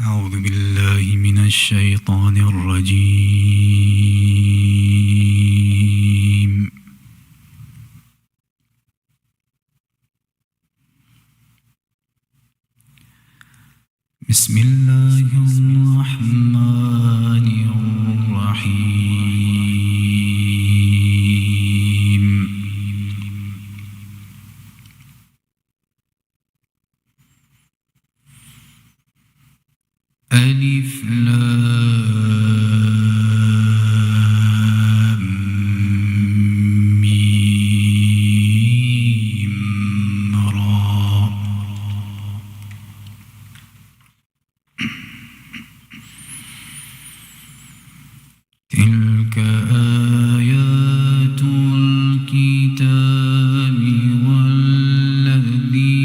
أعوذ بالله من الشيطان الرجيم. بسم الله الرحمن الرحيم. ألف لام ميم را. تلك آيات الكتاب والذي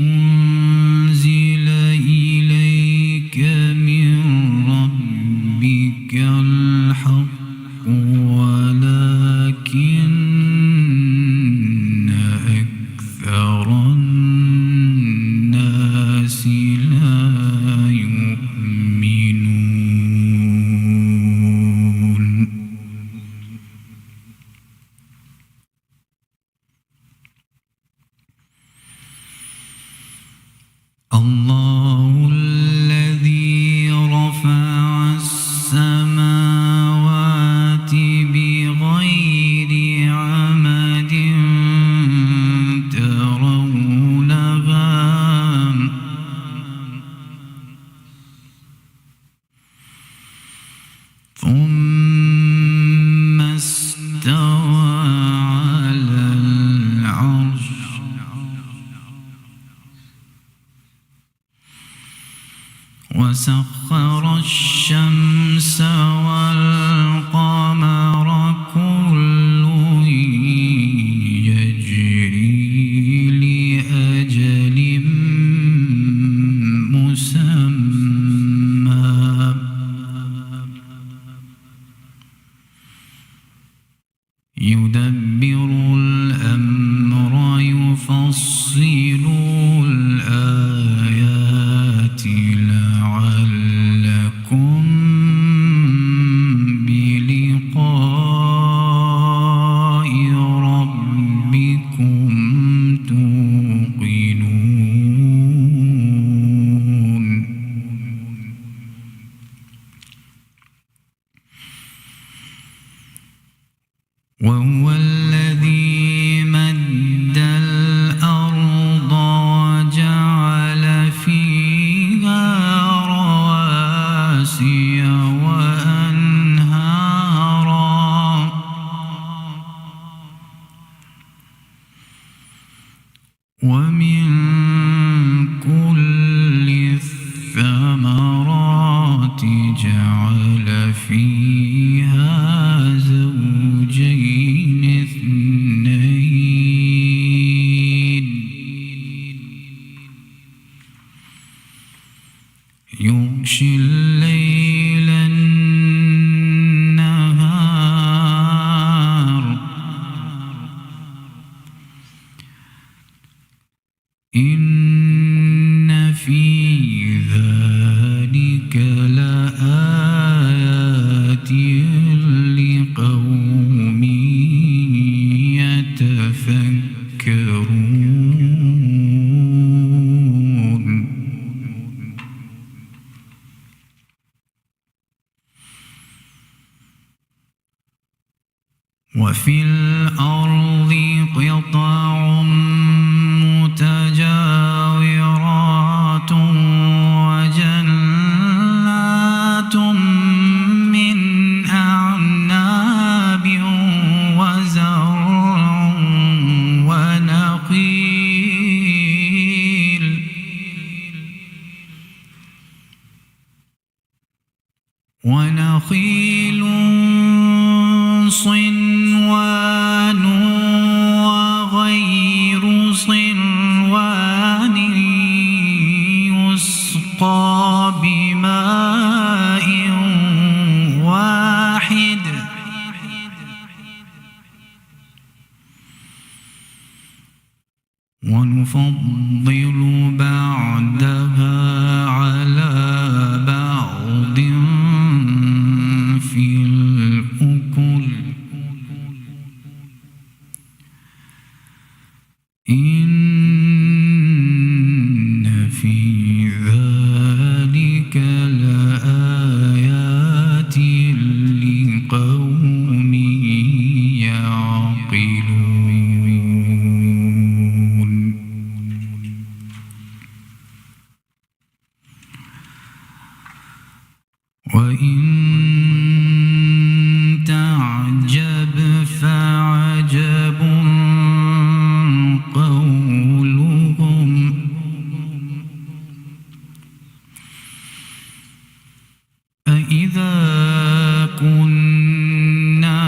أنزل إليك من ربك الحق ولكن أكثر الناس لا يؤمنون. الله الذي رفع السماوات بغير عمد ترونها ثم استوى على العرش وسخر الشمس والقمر كل يجري لأجل مسمى يدبر الأمر يفصل الآيات لعلكم بلقاء ربكم توقنون. وهو الذي مد الأرض وجعل فيها رواسي وأنهارا ومن كل الثمرات جعل فيها زوجين اثنين يغشي الليل النهار إن في ذلك لآيات لقوم يتفكرون. وفي الأرض قطع متجاورات وجنات من أعناب وزرع ونفضل بعدها على بعض في الأكل إن في ذلك لآيات لقوم يعقلون. وإن تعجب فعجب قولهم أإذا كنا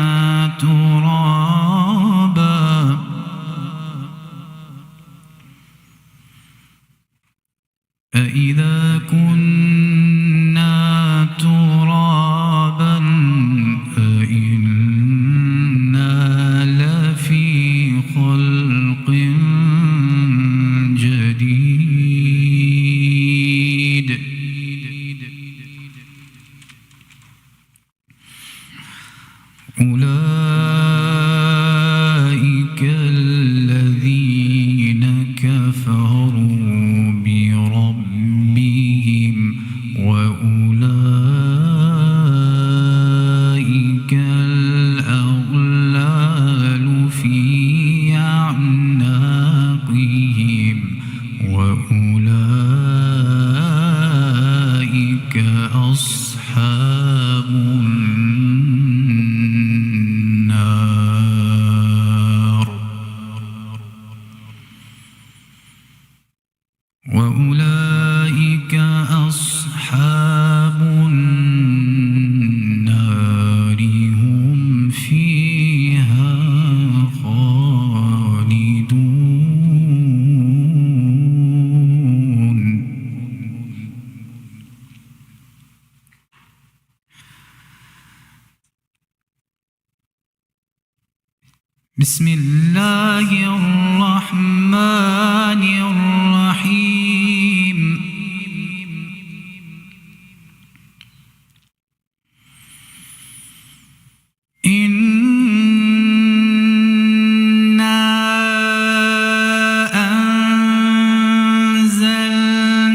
ترابا أإذا كنا ترابا أإنا لفي خلق جديد. أولئك الذين كفروا بربهم وأولئك الأغلال في أعناقهم وأولئك أصحاب النار. وأولئك أصحاب النار هم فيها خالدون. بسم الله الرحمن الرحيم. إنا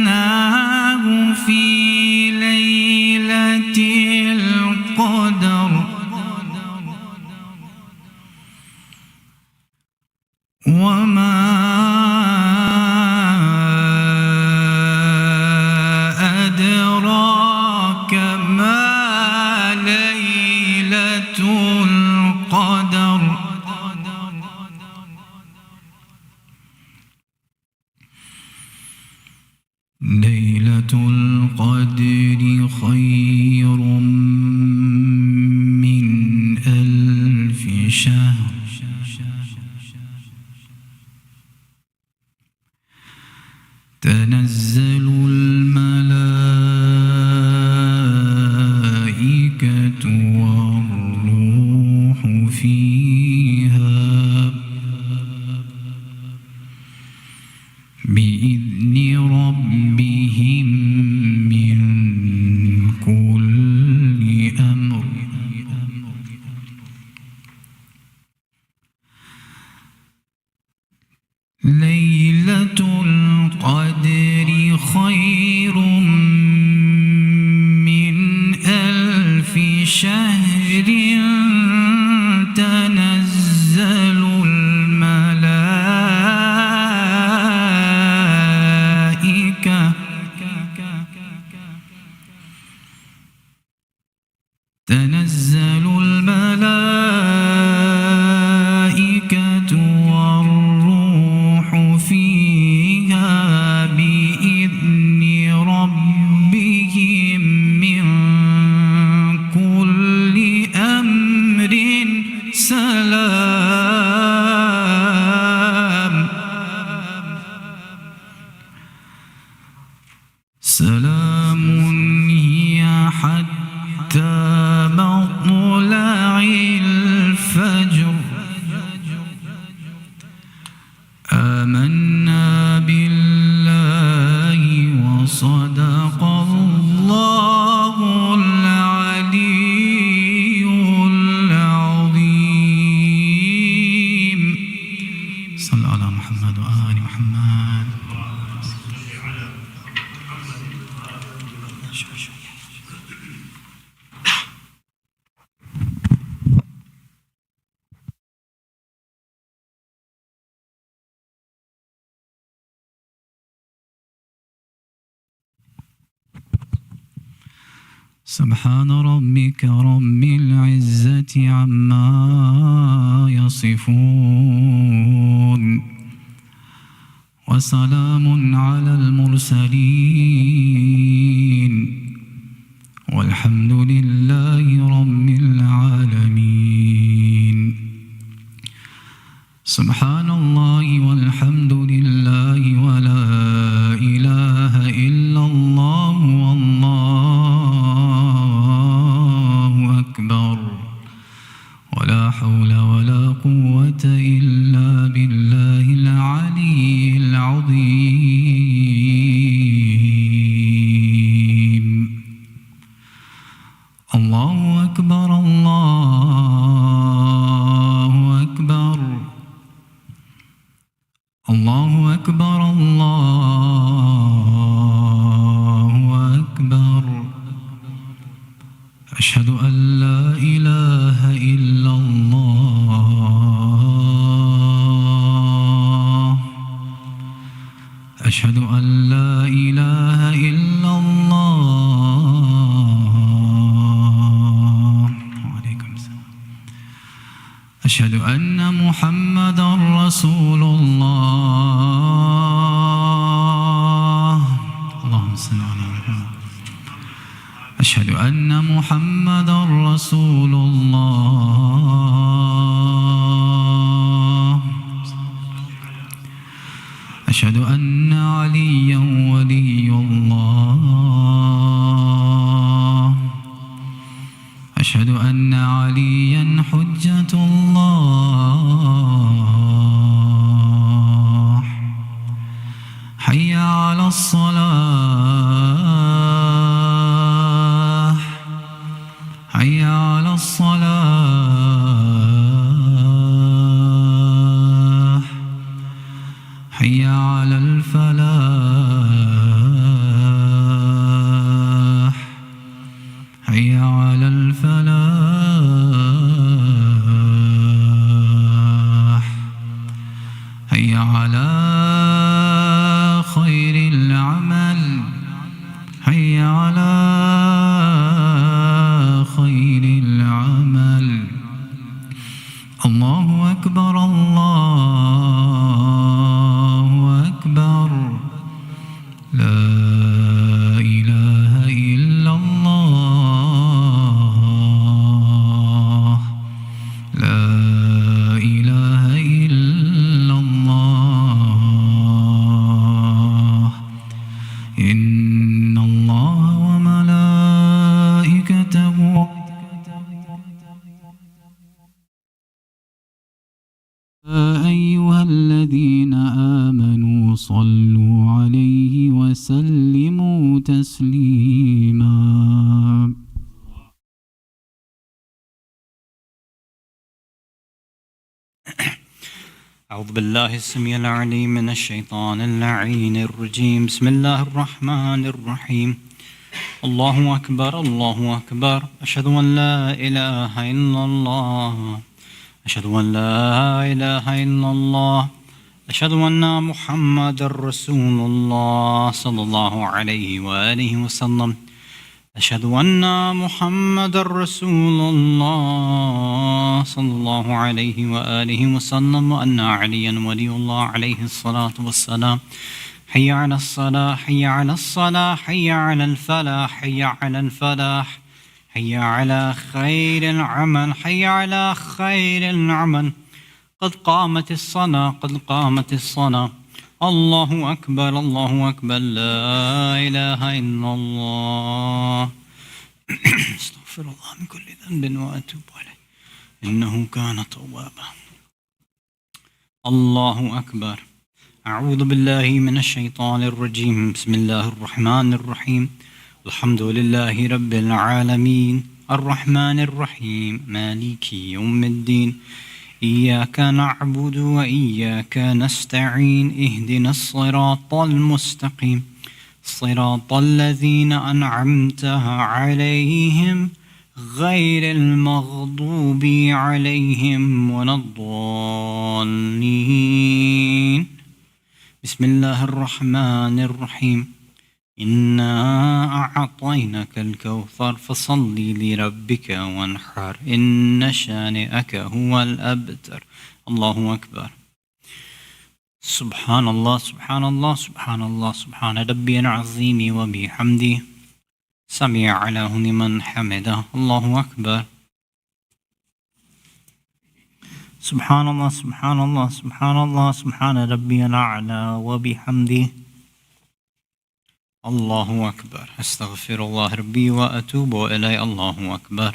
أنزلناه في ليلة القدر وما أدراك ما ليلة القدر. ليلة القدر خير من 1000 شهر. تنزل الملائكة والروح فيها بإذن ربهم من كل أمر. ليلة القدر خير من 1000 شهر. تنزل الملائكة صل على محمد وآل محمد. سبحان ربك رب العزة عما يصفون وسلام على المرسلين والحمد لله رب العالمين. سبحان الله والحمد لله ولا إله إلا الله والله أكبر ولا حول ولا قوة إلا بالله العلي العظيم. الله أكبر الله أكبر الله أكبر الله أكبر. أشهد أن لا إله إلا الله. أشهد أن لا إله إلا الله. وعليكم السلام. أشهد أن محمدًا رسول الله. اللهم صل على محمد. أشهد أن محمدًا رسول الله. أشهد أن عليًا ولي الله. أشهد أن عليًا حجة الله. حي على الصلاة. حي على الصلاة. حي على الفلاح. حي على الفلاح. حي على خير العمل. حي على خير العمل. الله أكبر الله أكبر. لا إله إلا الله. لا إله إلا الله. إن الله وملائكته يا أيها الذين آمنوا صلوا عليه وسلموا تسليما. أعوذ بالله السميع العليم من الشيطان اللعين الرجيم. بسم الله الرحمن الرحيم. الله أكبر الله أكبر. أشهد أن لا إله إلا الله. أشهد أن لا إله إلا الله. أشهد أن محمد رسول الله صلى الله عليه وآله وسلم. أشهد أن محمد رسول الله صلى الله عليه وآله وسلم وأن عليا ولي الله عليه الصلاة والسلام. حي على الصلاة. حي على الصلاة. حي على الفلاح. حي على الفلاح. حي على خير العمل. حي على خير العمل. قد قامت الصلاة. قد قامت الصلاة. الله أكبر الله أكبر. لا إله إلا الله. استغفر الله من كل ذنب وأتوب إليه إنه كان توابا. الله أكبر. أعوذ بالله من الشيطان الرجيم. بسم الله الرحمن الرحيم. الحمد لله رب العالمين الرحمن الرحيم مالك يوم الدين إياك نعبد وإياك نستعين اهدنا الصراط المستقيم صراط الذين أنعمت عليهم غير المغضوب عليهم ولا الضالين. بسم الله الرحمن الرحيم. إنا أعطيناك الكوثر فصل لربك وانحر إن شانئك هو الأبتر. الله أكبر. سبحان الله سبحان الله سبحان الله سبحان ربي العظيم وبحمده سمع له لمن حمده. الله أكبر. سبحان الله سبحان الله سبحان الله سبحان ربي الأعلى وبحمده. الله أكبر. أستغفر الله ربي وأتوب إليه. الله أكبر.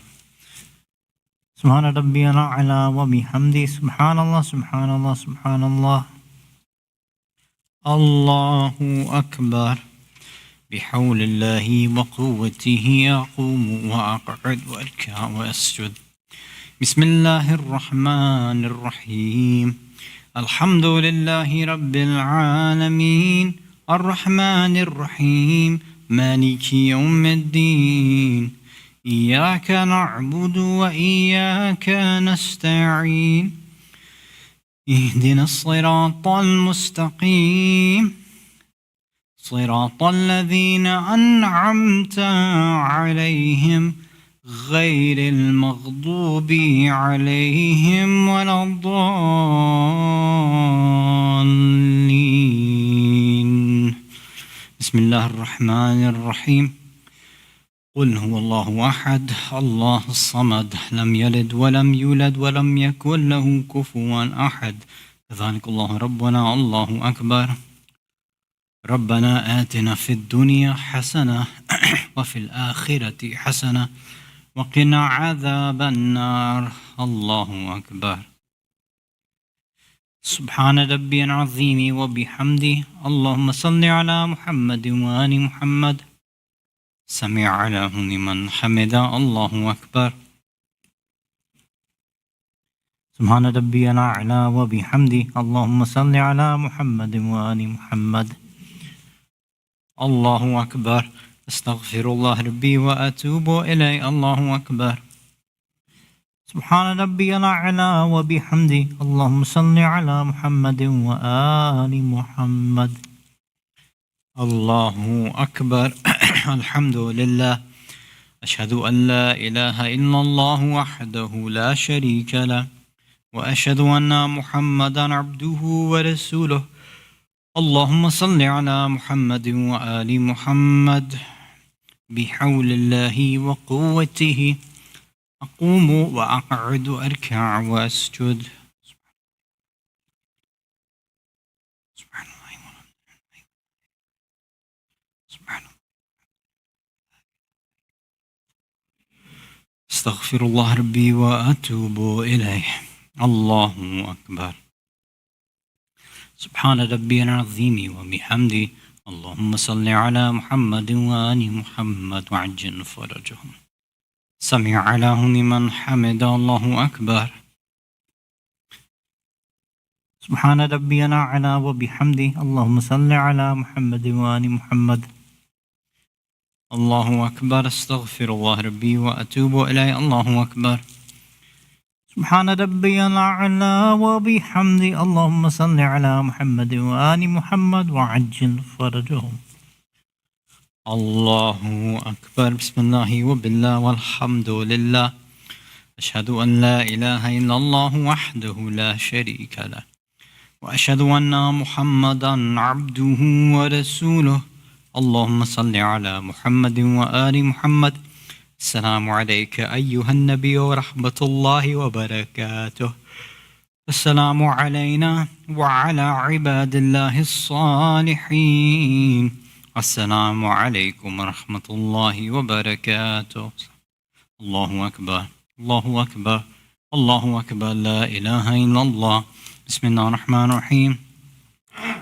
سبحان ربي الأعلى وبحمده. سبحان الله سبحان الله سبحان الله. الله أكبر. بحول الله وقوته أقوم وأقعد وأركع وأسجد. بسم الله الرحمن الرحيم. الحمد لله رب العالمين الرحمن الرحيم مالك يوم الدين إياك نعبد وإياك نستعين اهدنا الصراط المستقيم صراط الذين أنعمت عليهم غير المغضوب عليهم ولا الضالين. بسم الله الرحمن الرحيم. قل هو الله أحد الله الصمد لم يلد ولم يولد ولم يكن له كفوا أحد. ذلك الله ربنا. الله أكبر. ربنا آتنا في الدنيا حسنة وفي الآخرة حسنة وقنا عذاب النار. الله أكبر. سبحان ربي العظيم وبحمده. اللهم صل على محمد وآل محمد سمع له لمن حمده. الله أكبر. سبحان ربي الأعلى وبحمده. اللهم صل على محمد وآل محمد. الله أكبر. أستغفر الله ربي وأتوب إليه. الله أكبر. سبحان ربي الأعلى وبحمده. اللهم صل على محمد وآل محمد. الله أكبر. الحمد لله. أشهد أن لا إله إلا الله وحده لا شريك له وأشهد أن محمدا عبده ورسوله. اللهم صل على محمد وآل محمد. بحول الله وقوته أقوم وأقعد وأركع وأسجد. سبحان الله سبحان الله. استغفر الله ربي وأتوب إليه. الله أكبر. سبحان ربي العظيم وبحمده. اللهم صل على محمد وآل محمد وعجل فرجهم. سمع له لمن حمد. الله أكبر. سبحان ربي الأعلى وبحمده. اللهم صل على محمد وآل محمد. الله أكبر. استغفر الله ربي وأتوب إليه. الله أكبر. سبحان ربي الأعلى وبحمده. اللهم صل على محمد وآل محمد وعجل فرجهم. الله أكبر. بسم الله وبالله والحمد لله. أشهد أن لا إله إلا الله وحده لا شريك له وأشهد أن محمدا عبده ورسوله. اللهم صل على محمد وآل محمد. السلام عليك أيها النبي ورحمة الله وبركاته. السلام علينا وعلى عباد الله الصالحين. السلام عليكم ورحمة الله وبركاته. الله أكبر. الله أكبر. الله أكبر. لا إله إلا الله. بسم الله الرحمن الرحيم.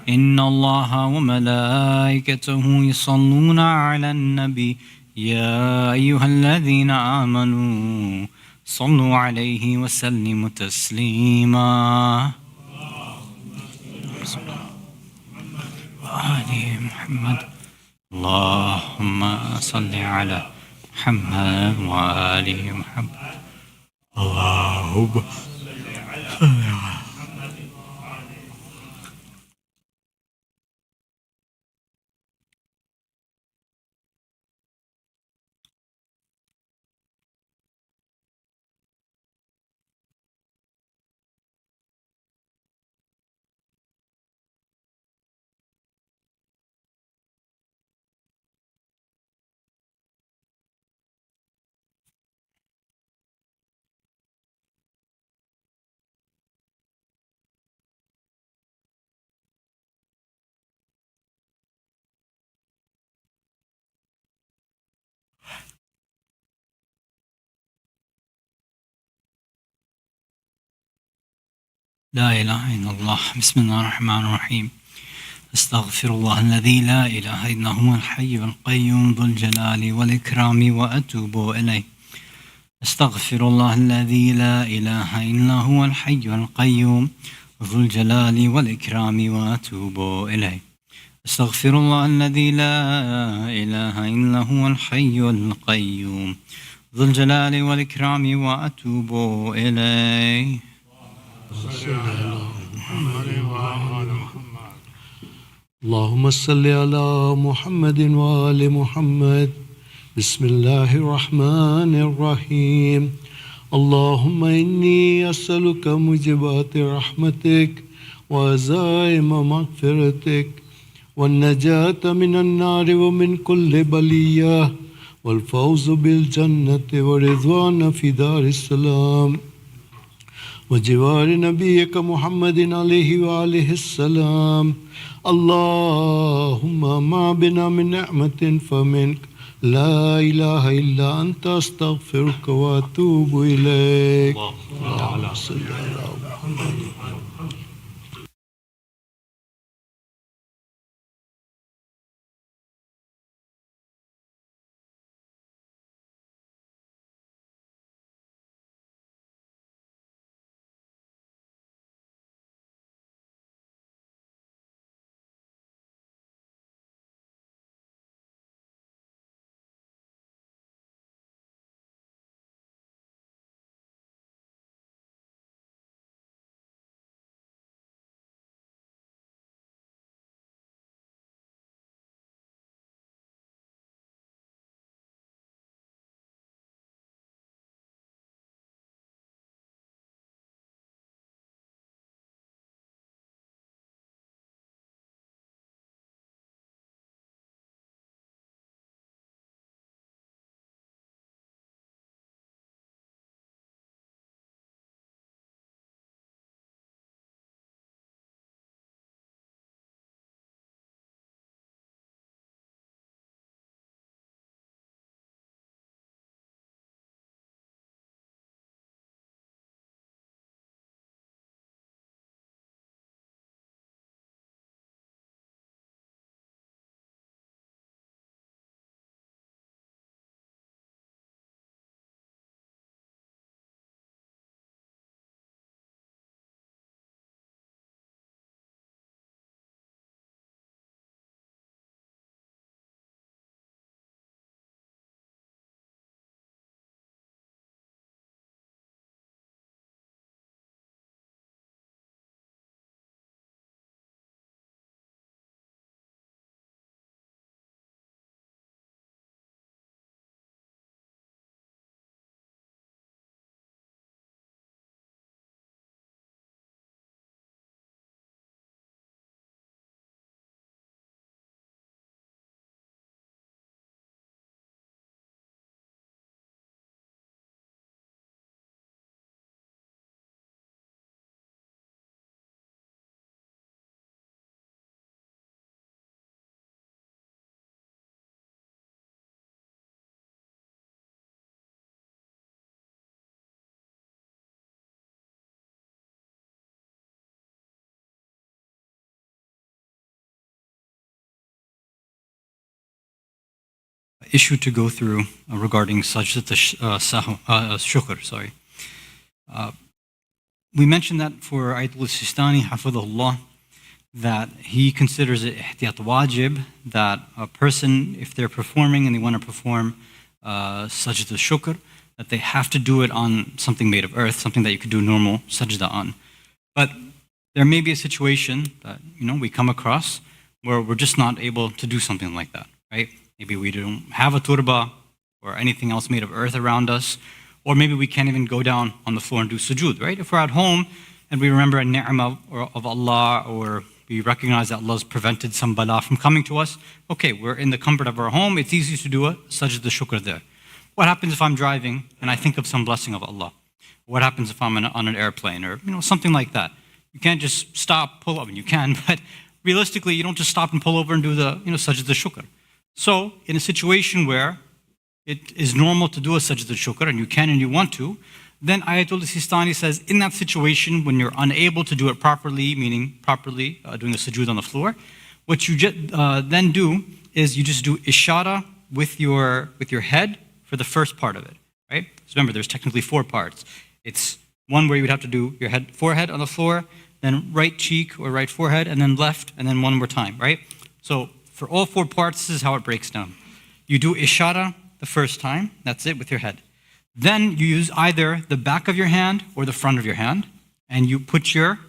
إن الله وملائكته يصلون على النبي يا أيها الذين آمنوا صلوا عليه وسلموا تسليما. آل محمد. اللهم صل على محمد وآل محمد. اللهم لا إله إلا الله. بسم الله الرحمن الرحيم. أستغفر الله الذي لا إله إلا هو الحي القيوم ذو الجلال والإكرام وأتوب إليه. أستغفر الله الذي لا إله إلا هو الحي القيوم ذو الجلال والإكرام وأتوب إليه. أستغفر الله الذي لا إله إلا هو الحي القيوم ذو الجلال والإكرام وأتوب إليه. اللهم صل على محمد وآل محمد. بسم الله الرحمن الرحيم. اللهم إني أسألك موجبات رحمتك وعزائم مغفرتك والنجاة من النار ومن كل بلية والفوز بالجنة ورضوان في دار السلام وجوار نبيك محمد عليه وآله السلام. اللهم ما بنا من نعمة فمنك لا إله إلا أنت أستغفرك وأتوب إليك. اللهم صل على محمد. issue to go through regarding sajdat shukr. Sorry. We mentioned that for Ayatul Sistani, hafidhahullah, that he considers it ihtiyat wajib, that a person, if they're performing and they want to perform sajdat shukr, that they have to do it on something made of earth, something that you could do normal sajda on. But there may be a situation that we come across where we're just not able to do something like that, right? Maybe we don't have a turba or anything else made of earth around us, or maybe we can't even go down on the floor and do sujood, right? If we're at home and we remember a ni'mah of Allah, or we recognize that Allah's prevented some bala from coming to us, okay, we're in the comfort of our home, it's easy to do a sajda shukr there. What happens if I'm driving and I think of some blessing of Allah? What happens if I'm on an airplane or something like that? You can't just stop, pull up, and you can, but realistically, you don't just stop and pull over and do the sajda shukr. So, in a situation where it is normal to do a sajda shukr, and you can and you want to, then Ayatul Sistani says, in that situation, when you're unable to do it properly, meaning properly doing a sujood on the floor, what you then do is you just do ishara with your head for the first part of it, right? So remember, there's technically 4 parts. It's one where you would have to do your forehead on the floor, then right cheek or right forehead, and then left, and then one more time, right? So for all 4 parts, this is how it breaks down. You do ishara the first time, that's it, with your head. Then you use either the back of your hand or the front of your hand, and you put your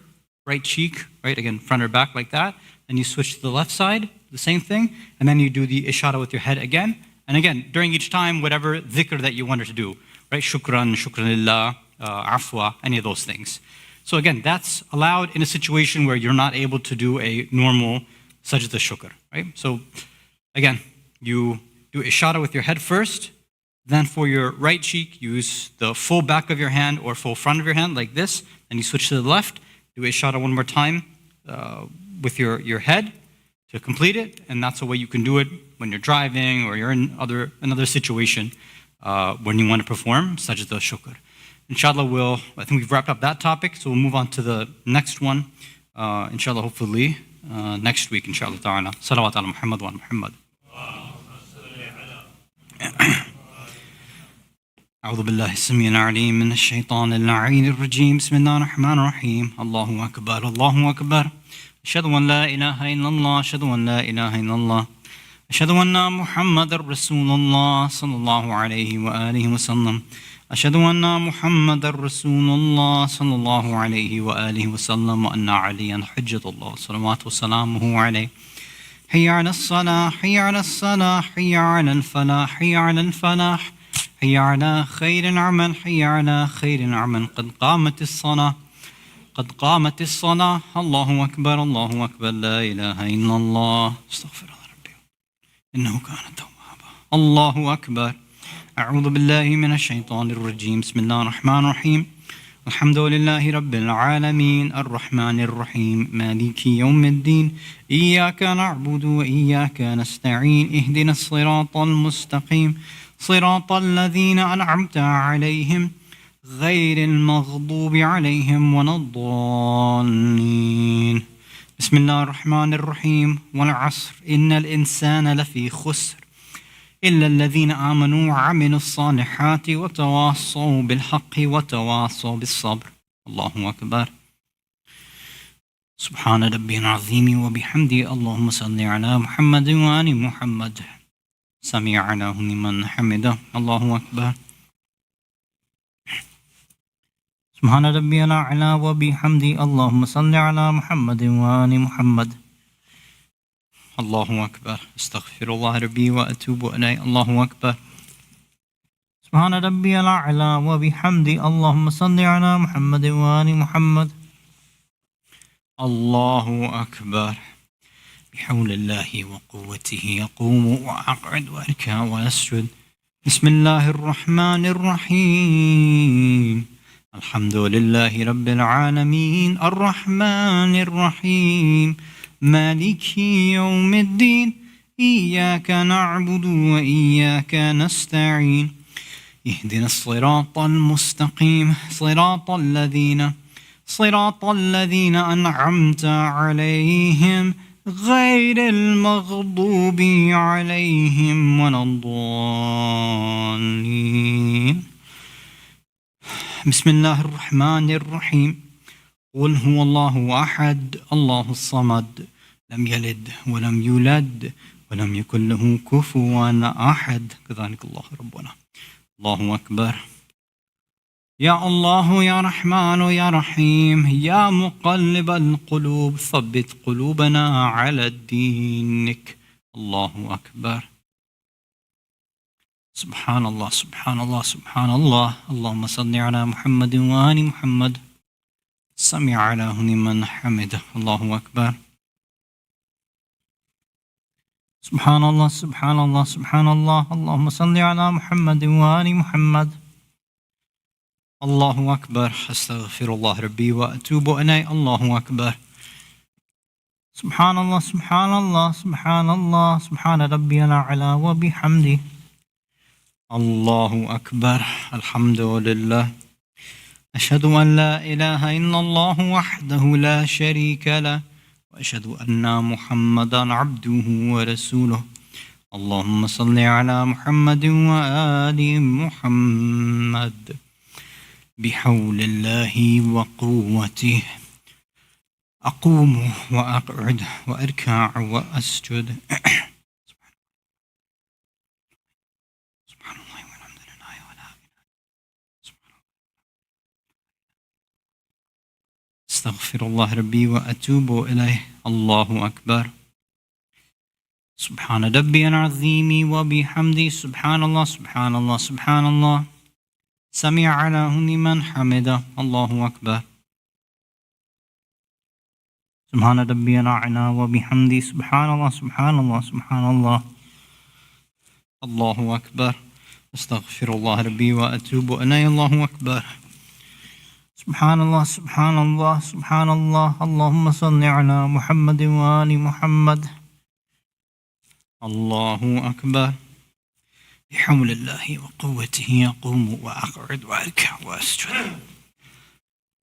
right cheek, right, again, front or back like that, then you switch to the left side, the same thing, and then you do the ishara with your head again, and again, during each time, whatever dhikr that you wanted to do, right, shukran lillah, afwa, any of those things. So again, that's allowed in a situation where you're not able to do a normal sajda shukr, right? So again, you do ishara with your head first, then for your right cheek, use the full back of your hand or full front of your hand like this, and you switch to the left, do ishara one more time with your head to complete it, and that's the way you can do it when you're driving or you're in another situation when you want to perform sajda shukr. Inshallah, I think we've wrapped up that topic, so we'll move on to the next one, inshallah, hopefully, next week, inshallah ta'ala. Salawat ala Muhammad wa Muhammad. أعوذ بالله السميع العليم من الشيطان اللعين الرجيم بسم الله الرحمن الرحيم الله أكبر الله أكبر أشهد أن لا إله إلا الله أشهد أن لا إله إلا الله أشهد أن محمد رسول الله صلى الله عليه وآله وسلم أشهد أن محمد رسول الله صلى الله عليه وآله وسلم وأن عليا حجة الله صلوات وسلامه عليه حي على الصلاة حي على الصلاة حي على الفلاح حي على الفلاح حي على خير العمل حي على خير العمل قد قامت الصلاة قد قامت الصلاة الله أكبر لا إله إلا الله استغفر الله ربي إنه كان توابا الله أكبر أعوذ بالله من الشيطان الرجيم بسم الله الرحمن الرحيم الحمد لله رب العالمين الرحمن الرحيم مالك يوم الدين إياك نعبد وإياك نستعين اهدنا الصراط المستقيم صراط الذين أنعمت عليهم غير المغضوب عليهم ولا الضالين بسم الله الرحمن الرحيم والعصر إن الإنسان لفي خسر إلا الذين آمنوا وعملوا الصالحات وتواصوا بالحق وتواصوا بالصبر الله أكبر سبحان ربي العظيم وبحمده اللهم صل على محمد وآل محمد سميع له لمن حمده الله أكبر سبحان ربي الأعلى وبحمده اللهم صل على محمد وآل محمد الله أكبر استغفر الله ربي وأتوب إليه الله أكبر سبحان ربي الأعلى وبحمده اللهم صل على محمد وآل محمد الله أكبر بحول الله وقوته يقوم وأقعد وأركع وأسجد بسم الله الرحمن الرحيم الحمد لله رب العالمين الرحمن الرحيم مالك يوم الدين إياك نعبد وإياك نستعين اهدنا الصراط المستقيم صراط الذين أنعمت عليهم غير المغضوب عليهم ولا الضالين. بسم الله الرحمن الرحيم. قل هو الله أحد الله الصمد لم يلد ولم يولد ولم يكن له كفوا أحد. كذلك الله ربنا. الله أكبر. يا الله يا رحمن يا رحيم يا مقلب القلوب ثبت قلوبنا على دينك. الله أكبر. سبحان الله سبحان الله سبحان الله. اللهم صل على محمد وآل محمد. سمع له لمن حمده. الله أكبر. سبحان الله سبحان الله سبحان الله. اللهم صل على محمد وآل محمد. الله أكبر. أستغفر الله ربي وأتوب إليه. الله أكبر. سبحان الله سبحان الله سبحان الله سبحان ربي الأعلى وبحمده. الله أكبر. الحمد لله. أشهد أن لا إله إلا الله وحده لا شريك له وأشهد أن محمدا عبده ورسوله. اللهم صل على محمد وآل محمد. بحول الله وقوته أقوم وأقعد وأركع وأسجد. سبحان الله والحمد لله ولا إله. استغفر الله ربي وأتوب إليه. الله أكبر. سبحان ربي العظيم وبحمده. سبحان الله سبحان الله سبحان الله. سمع له لمن حمده. الله أكبر. سبحان ربي الأعلى وبحمده. سبحان الله سبحان الله سبحان الله. الله أكبر. أستغفر الله ربي وأتوب إليه. الله أكبر. سبحان الله سبحان الله سبحان الله. اللهم صل على محمد وآل محمد. الله أكبر. بحول الله وقوته أقوم وأقعد وأركع وأسجد.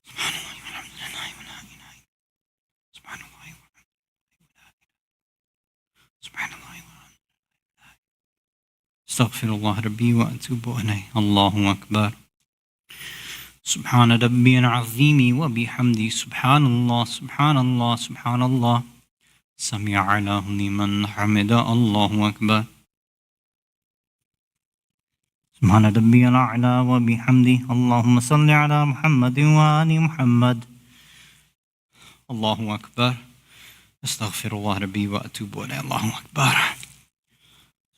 سبحان الله والحمد لله ولا إله. سبحان الله سبحان الله. استغفر الله ربي وأتوب إليه. الله أكبر. سبحان ربي العظيم وبحمده. سبحان الله سبحان الله سبحان الله. سمع له لمن حمده. الله أكبر. سبحان ربي الأعلى وبحمده. اللهم صل على محمد وآل محمد. الله أكبر. أستغفر الله ربي وأتوب إليه. الله أكبر.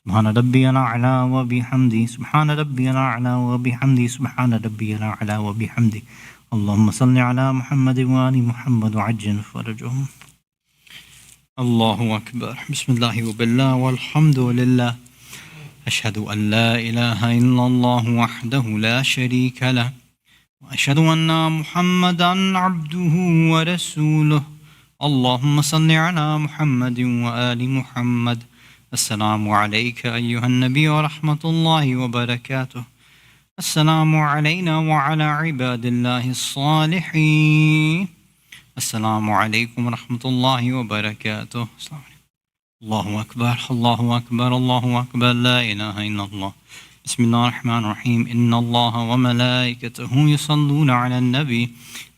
سبحان ربي الأعلى وبحمده. سبحان ربي الأعلى وبحمده. سبحان ربي الأعلى وبحمده. اللهم صل على محمد وآل محمد وعجل فرجهم. الله أكبر. بسم الله وبالله والحمد لله. أشهد أن لا إله إلا الله وحده لا شريك له وأشهد أن محمدا عبده ورسوله. اللهم صل على محمد وآل محمد. السلام عليك أيها النبي ورحمة الله وبركاته. السلام علينا وعلى عباد الله الصالحين. السلام عليكم ورحمة الله وبركاته. الله أكبر الله أكبر الله أكبر. لا إله إلا الله. بسم الله الرحمن الرحيم. إن الله وملائكته يصلون على النبي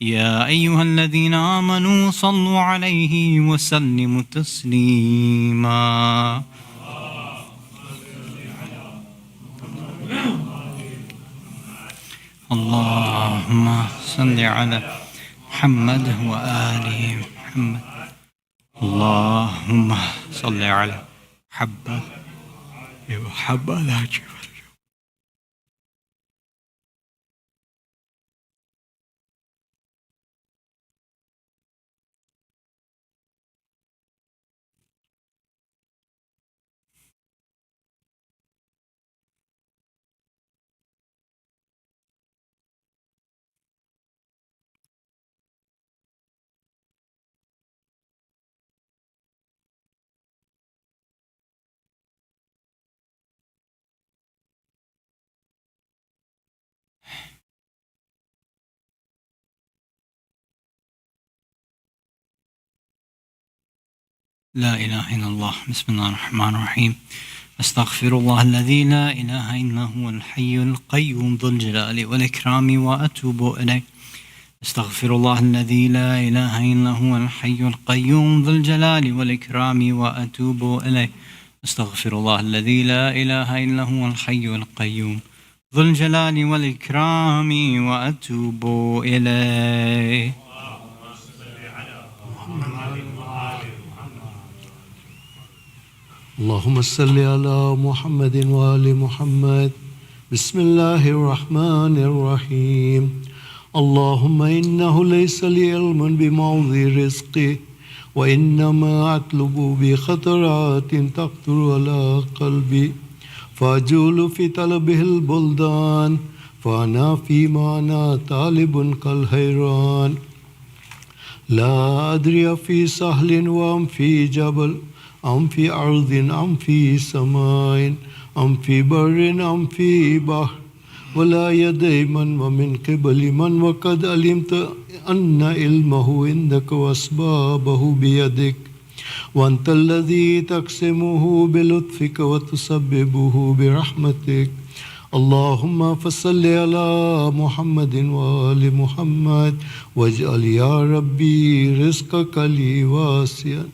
يا أيها الذين آمنوا صلوا عليه وسلموا تسليما. اللهم صل على محمد وآل محمد. اللهم صل على محمد ومحمد. لا إله إلا الله. بسم الله الرحمن الرحيم. أستغفر الله الذي لا إله إلا هو الحي القيوم ذو الجلال والإكرام وأتوب إليه. أستغفر الله الذي لا إله إلا هو الحي القيوم ذو الجلال والإكرام وأتوب إليه. أستغفر الله الذي لا إله إلا هو الحي القيوم ذو الجلال والإكرام وأتوب إليه. اللهم صل على محمد وآل محمد. بسم الله الرحمن الرحيم. اللهم إنه ليس لي علم بموضع رزقي وإنما أطلب بخطرات تقطر على قلبي فأجول في طلبه البلدان فأنا فيما أنا طالب كالحيران لا أدري في سهل وأم في جبل أم في أرض أم في سماء أم في بر أم في بحر ولا يدي من ومن قبل من وقد علمت أن علمه عندك وأسبابه بيدك وأنت الذي تقسمه بلطفك وتسببه برحمتك. اللهم فصل على محمد وآل محمد واجعل يا ربي رزقك لي واسعا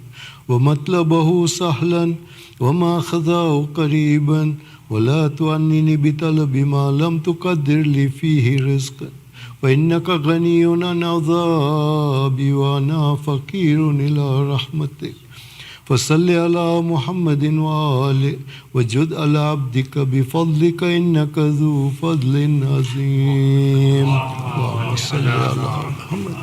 ومطلبه سهلا وما خذاه قريبا ولا تعنني بطلب ما لم تقدر لي فيه رزقا وإنك غني عن عذابي وأنا فقير إلى رحمتك. فصل على محمد وآله وجد على عبدك بفضلك إنك ذو فضل عظيم. اللهم صل على محمد.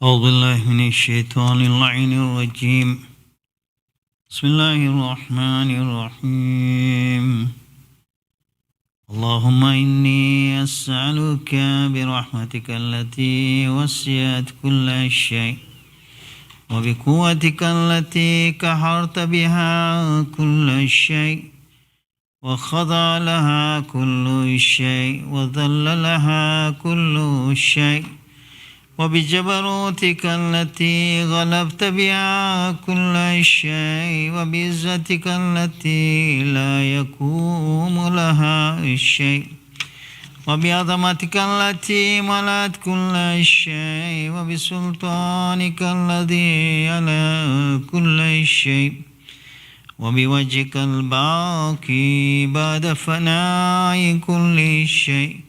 أعوذ بالله من الشيطان اللعين الرجيم. بسم الله الرحمن الرحيم. اللهم إني أسألك برحمتك التي وسعت كل شيء وبقوتك التي قهرت بها كل شيء وخضع لها كل شيء وذل لها كل شيء وبجبروتك التي غلبت بها كل شيء وبعزتك التي لا يقوم لها شيء وبعظمتك التي ملأت كل شيء وبسلطانك الذي على كل شيء وبوجهك الباقي بعد فناء كل شيء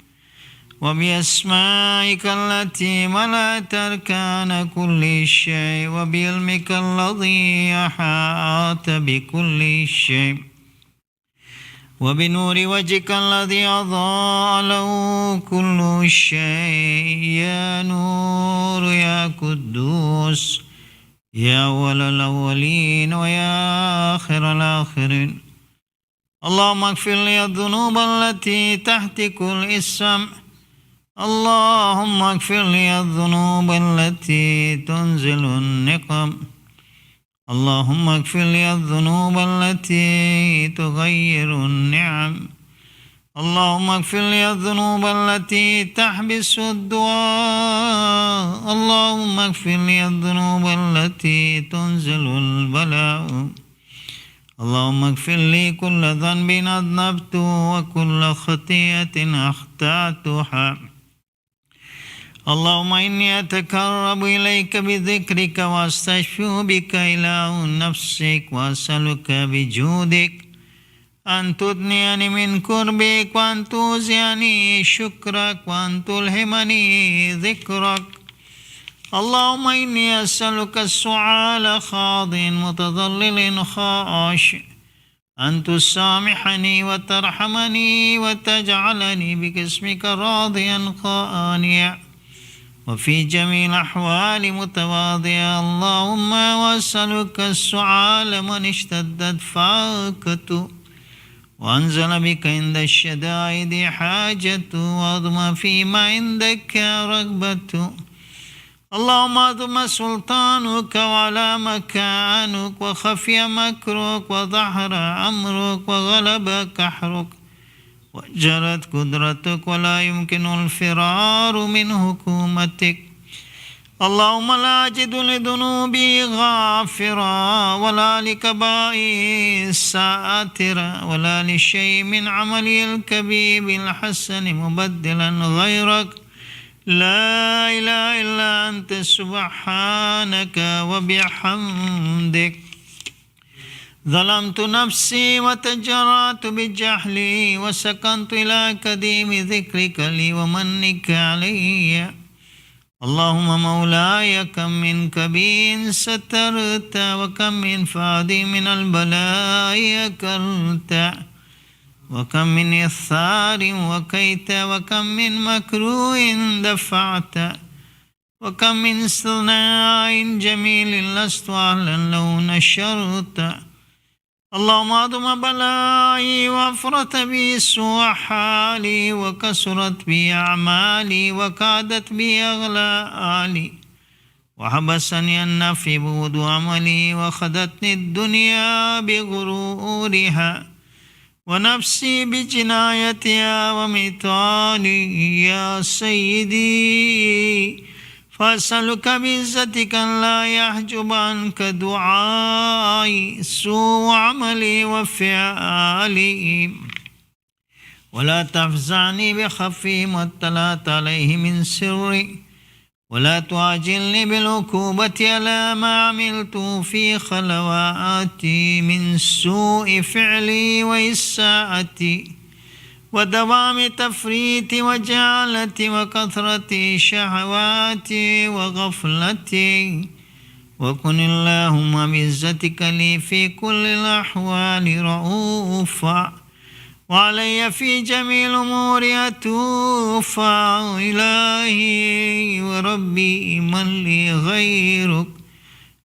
وبأسمائك التي ملأت أركان كل شيء وبعلمك الذي أحاط بكل شيء وبنور وجهك الذي أضاء له كل شيء يا نور يا قدوس يا أول الأولين ويا آخر الآخرين. اللهم اغفر لي الذنوب التي تحتك الإسم. اللهم اغفر لي الذنوب التي تنزل النقم. اللهم اغفر لي الذنوب التي تغير النعم. اللهم اغفر لي الذنوب التي تحبس الدعاء. اللهم اغفر لي الذنوب التي تنزل البلاء. اللهم اغفر لي كل ذنب أذنبت وكل خطيئة أخطأتها. اللهم إني أتقرب إليك بذكرك وأستشفع بك إله نفسك وأسألك بجودك أن تدنيني من كربك وأن توزعني شكرك وأن تلهمني ذكرك. اللهم إني أسألك السؤال خاض متضلل خاشع أن تسامحني وترحمني وتجعلني باسمك راضيا قانيا وفي جميع الأحوال متواضعا. اللهم وأسألك السؤال من اشتدت فاقته وأنزل بك عند الشدائد حاجته وأضم فيما عندك رغبته. اللهم أضم سلطانك وعلى مكانك وخفي مكرك وظهر أمرك وغلب قهرك وجرت قدرتك ولا يمكن الفرار من حكومتك. اللهم لا أجد لذنوبي غافرا ولا لكبائري ساترا ولا لشيء من عملي الكبير الحسن مبدلا غيرك. لا إله إلا أنت سبحانك وبحمدك. ظلمت نفسي وتجرأت بجهلي وسكنت إلى قديم ذكرك لي ومنك علي. اللهم مولاي كم من كبير سترت وكم من فادي من البلاء أكلت وكم من إثار وكيت وكم من مكروه دفعت وكم من صناع جميل لست أهلا لو نشرت. اللهم أضم بلائي وأفرط بي سوء حالي وكسرت بي أعمالي وكادت بي أغلالي وحبسني النفي بعد عملي وخدتني الدنيا بغرورها ونفسي بجنايتها ومثالي يا سيدي. فأسألك بعزتك أن لا يحجب عنك دعائي سوء عملي وفعالي ولا تفزعني بخفي ما اطلعت عليه من سري ولا تعجلني بالعقوبة على ما عملت في خلواتي من سوء فعلي وإساءتي ودوام تفريطي وجهالتي وكثرة شهواتي وغفلتي. وكن اللهم بعزتك لي في كل الأحوال رؤوفا وعلي في جميع الأمور أتوفا. إلهي وربي من لي غيرك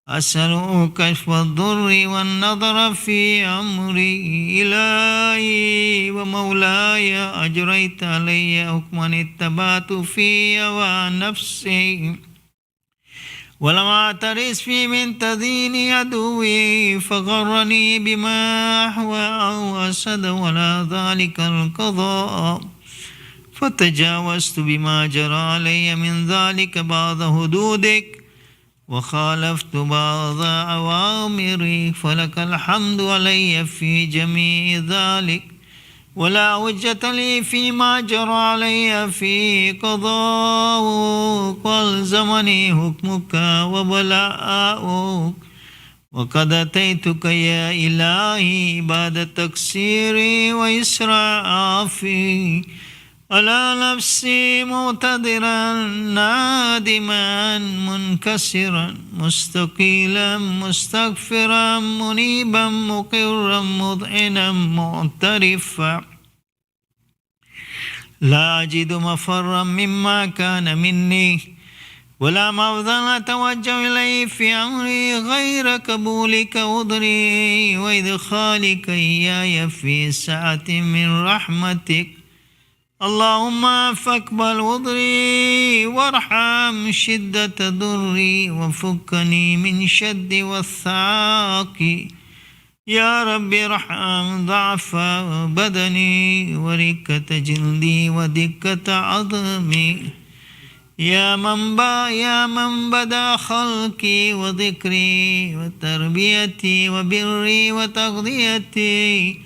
أسأل كشف الضر والنظر في أمري. إلهي ومولاي أجريت علي حكما اتبعت في هوى نفسي ولم أعترس في من تدين عدوي فغرني بما أهوى وأسد ولا ذلك القضاء فتجاوزت بما جرى علي من ذلك بعض حدودك وخالفت بعض أوامري فلك الحمد علي في جميع ذلك ولا حجة لي فيما جرى علي في قضاءك والزمني حكمك وبلاءك. وقد أتيتك يا إلهي بعد تقصيري وإسرافي على نفسي معتذرا نادما منكسرا مستقيلا مستغفرا منيبا مقرا مذعنا معترفا لا أجد مفرا مما كان مني ولا مفضلا أتوجه إليه في أمري غير قبولك عذري وإدخالك إياي في سعة من رحمتك. اللهم فاقبل عذري وارحم شدة ضري وفكني من شد وثاقي. يا رب ارحم ضعف بدني ورقة جلدي ودقة عظمي. يا من بدا خلقي وذكري وتربيتي وبري وتغذيتي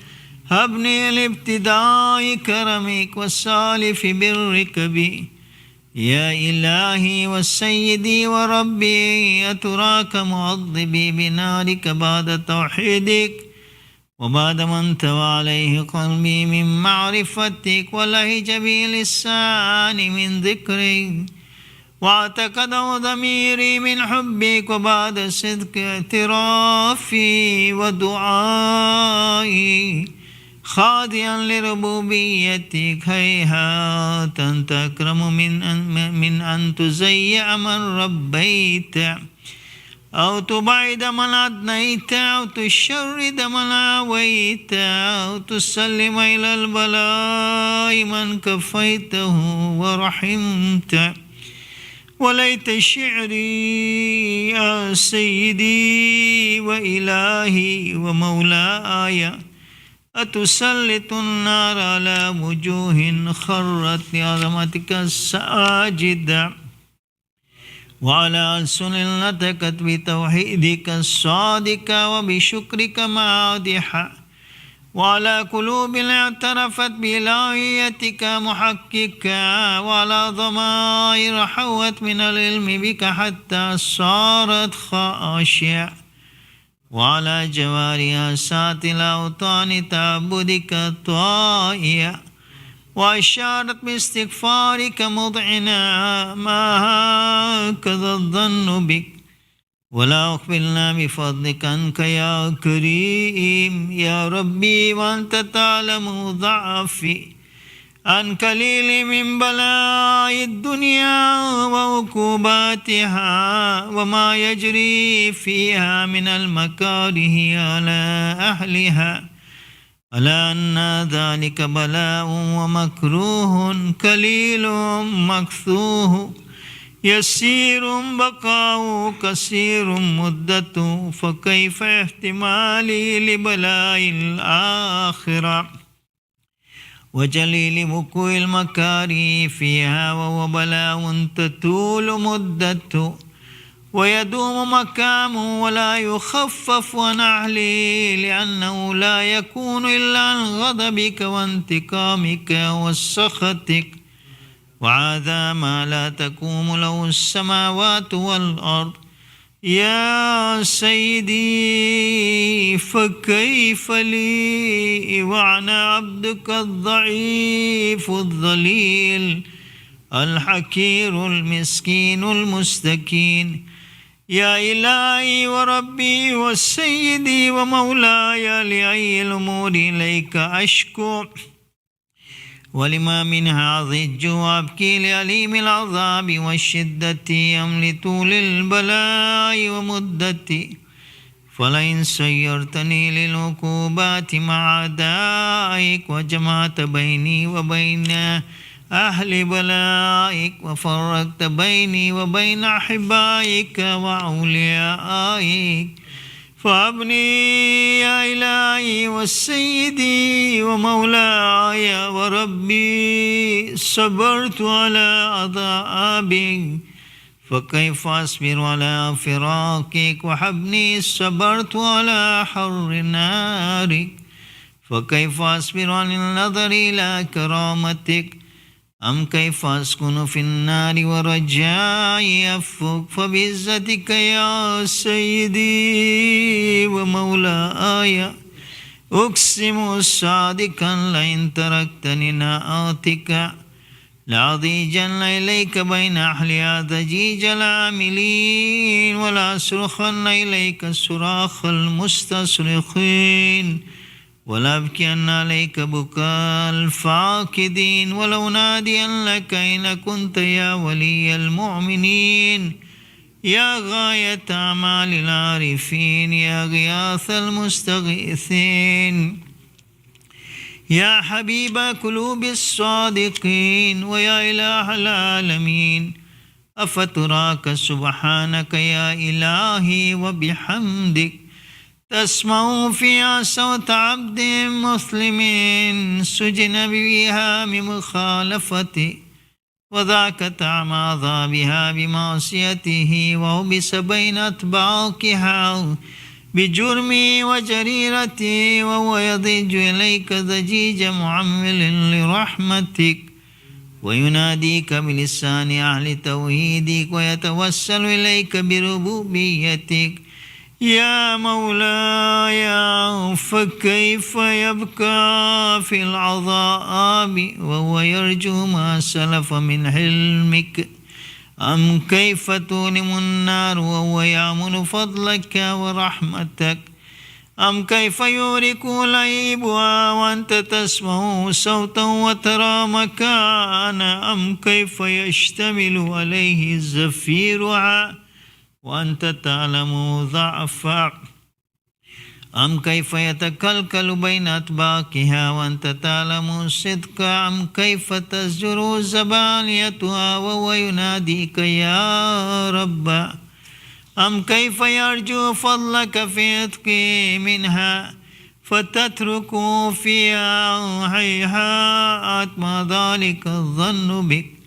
هبني لابتداء كرمك والسالف برك بي. يا إلهي والسيدي وربي أتراك معذبي بنارك بعد توحيدك وبعد ما انتوى عليه قلبي من معرفتك ولهج بي لساني من ذكرك واعتقد ضميري من حبك وبعد صدق اعترافي ودعائي خاضعا لربوبيتك هيهات أنت أكرم من أن تزيع من ربيت أو تبعد من أدنيت أو تشرد من آويت أو تسلم إلى البلاء من كفيته ورحمت. وليت شعري يا سيدي وإلهي ومولاي أتسلط النار على وجوه خرت لعظمتك الساجدة وعلى ألسن نطقت بتوحيدك الصادق وبشكرك مادحة وعلى قلوب اعترفت بإلهيتك محققة وعلى ضمائر حوت من العلم بك حتى صارت خاشعة وعلى جوارها سات الأوطان تعبدك الطائية وأشارت باستغفارك مضعنا ما هكذا الظن بك ولا أخبرنا بفضلك عنك يا كريم. يا ربي وأنت تعلم ضعفي عن قليل من بلاء الدنيا وعقوباتها وما يجري فيها من المكاره على أهلها ألا أن ذلك بلاء ومكروه قليل مكثوه يسير بقاء كثير مدته فكيف احتمالي لبلاء الآخرة وجليل وقوع المكاره فيها وهو بلاء تطول مدته ويدوم مقامه ولا يخفف عن أهله لأنه لا يكون إلا عن غضبك وانتقامك وسخطك وهذا ما لا تقوم له السماوات والأرض. يا سيدي فكيف لي وأنا عبدك الضعيف الذليل الحقير المسكين المستكين. يا إلهي وربي وسيدي ومولاي لأي الأمور إليك أشكو ولما منها ضج وأبكي لأليم العذاب والشدة أم لطول البلاء ومدتي فلئن سيرتني للعقوبات مع أعدائك وجمعت بيني وبين أهل بلائك وفرقت بيني وبين أحبائك وأوليائك فابني يا إلهي والسيدي ومولاي وربي صبرت على عذابك فكيف أصبر على فراقك وحبني صبرت على حر نارك فكيف أصبر عن النظر إلى كرامتك أم كيف أسكن في النار ورجائي يفك فبعزتك يا سيدي ومولاي أقسم صادقا لئن تركتني نآتك لأضيجن إليك بين أهلها ضجيج العاملين ولا أصرخن إليك صراخ المستصرخين ولا أبكين عليك بكاء الفاقدين ولو نادين لك إن كنت يا ولي المؤمنين يا غاية أعمال العارفين يا غياث المستغيثين يا حبيب قلوب الصادقين ويا إله العالمين أفتراك سبحانك يا إلهي وبحمدك تسمع فيها صوت عبد مسلم سجن بها بمخالفتي وذاك تعمى عذابها بمعصيته وحبس بين أطباقها بجرمي وجريرتي وهو يضج إليك ضجيج معمل لرحمتك ويناديك بلسان أهل توحيدك ويتوسل إليك بربوبيتك يا مولاي فكيف يبكى في العذاب وهو يرجو ما سلف من حلمك أم كيف تؤلم النار وهو يأمل فضلك ورحمتك أم كيف يورك لعيبها وأنت تسمع صوتا وترى مكانا أم كيف يشتمل عليه زفيرها وأنت تعلم ضعفك أم كيف يتكلكل بين أطباقها وأنت تعلم صدق أم كيف تزجر زبانيتها وهو يناديك يا رب أم كيف يرجو فضلك في عتق منها فتترك فيها هيهات ما ذلك الظن بك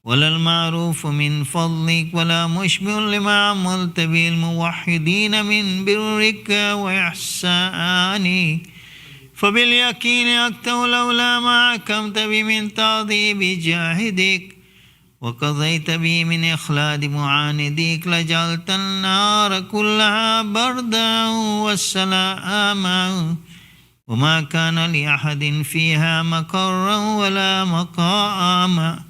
ولا المعروف من فضلك ولا مشبه لما عملت به الموحدين من برك وإحسانك فباليقين أكتو لولا ما حكمت به من تعذيب جاهدك وقضيت به من إخلاد معانديك لجعلت النار كلها بردا والسلاما وما كان لأحد فيها مقرا ولا مقاما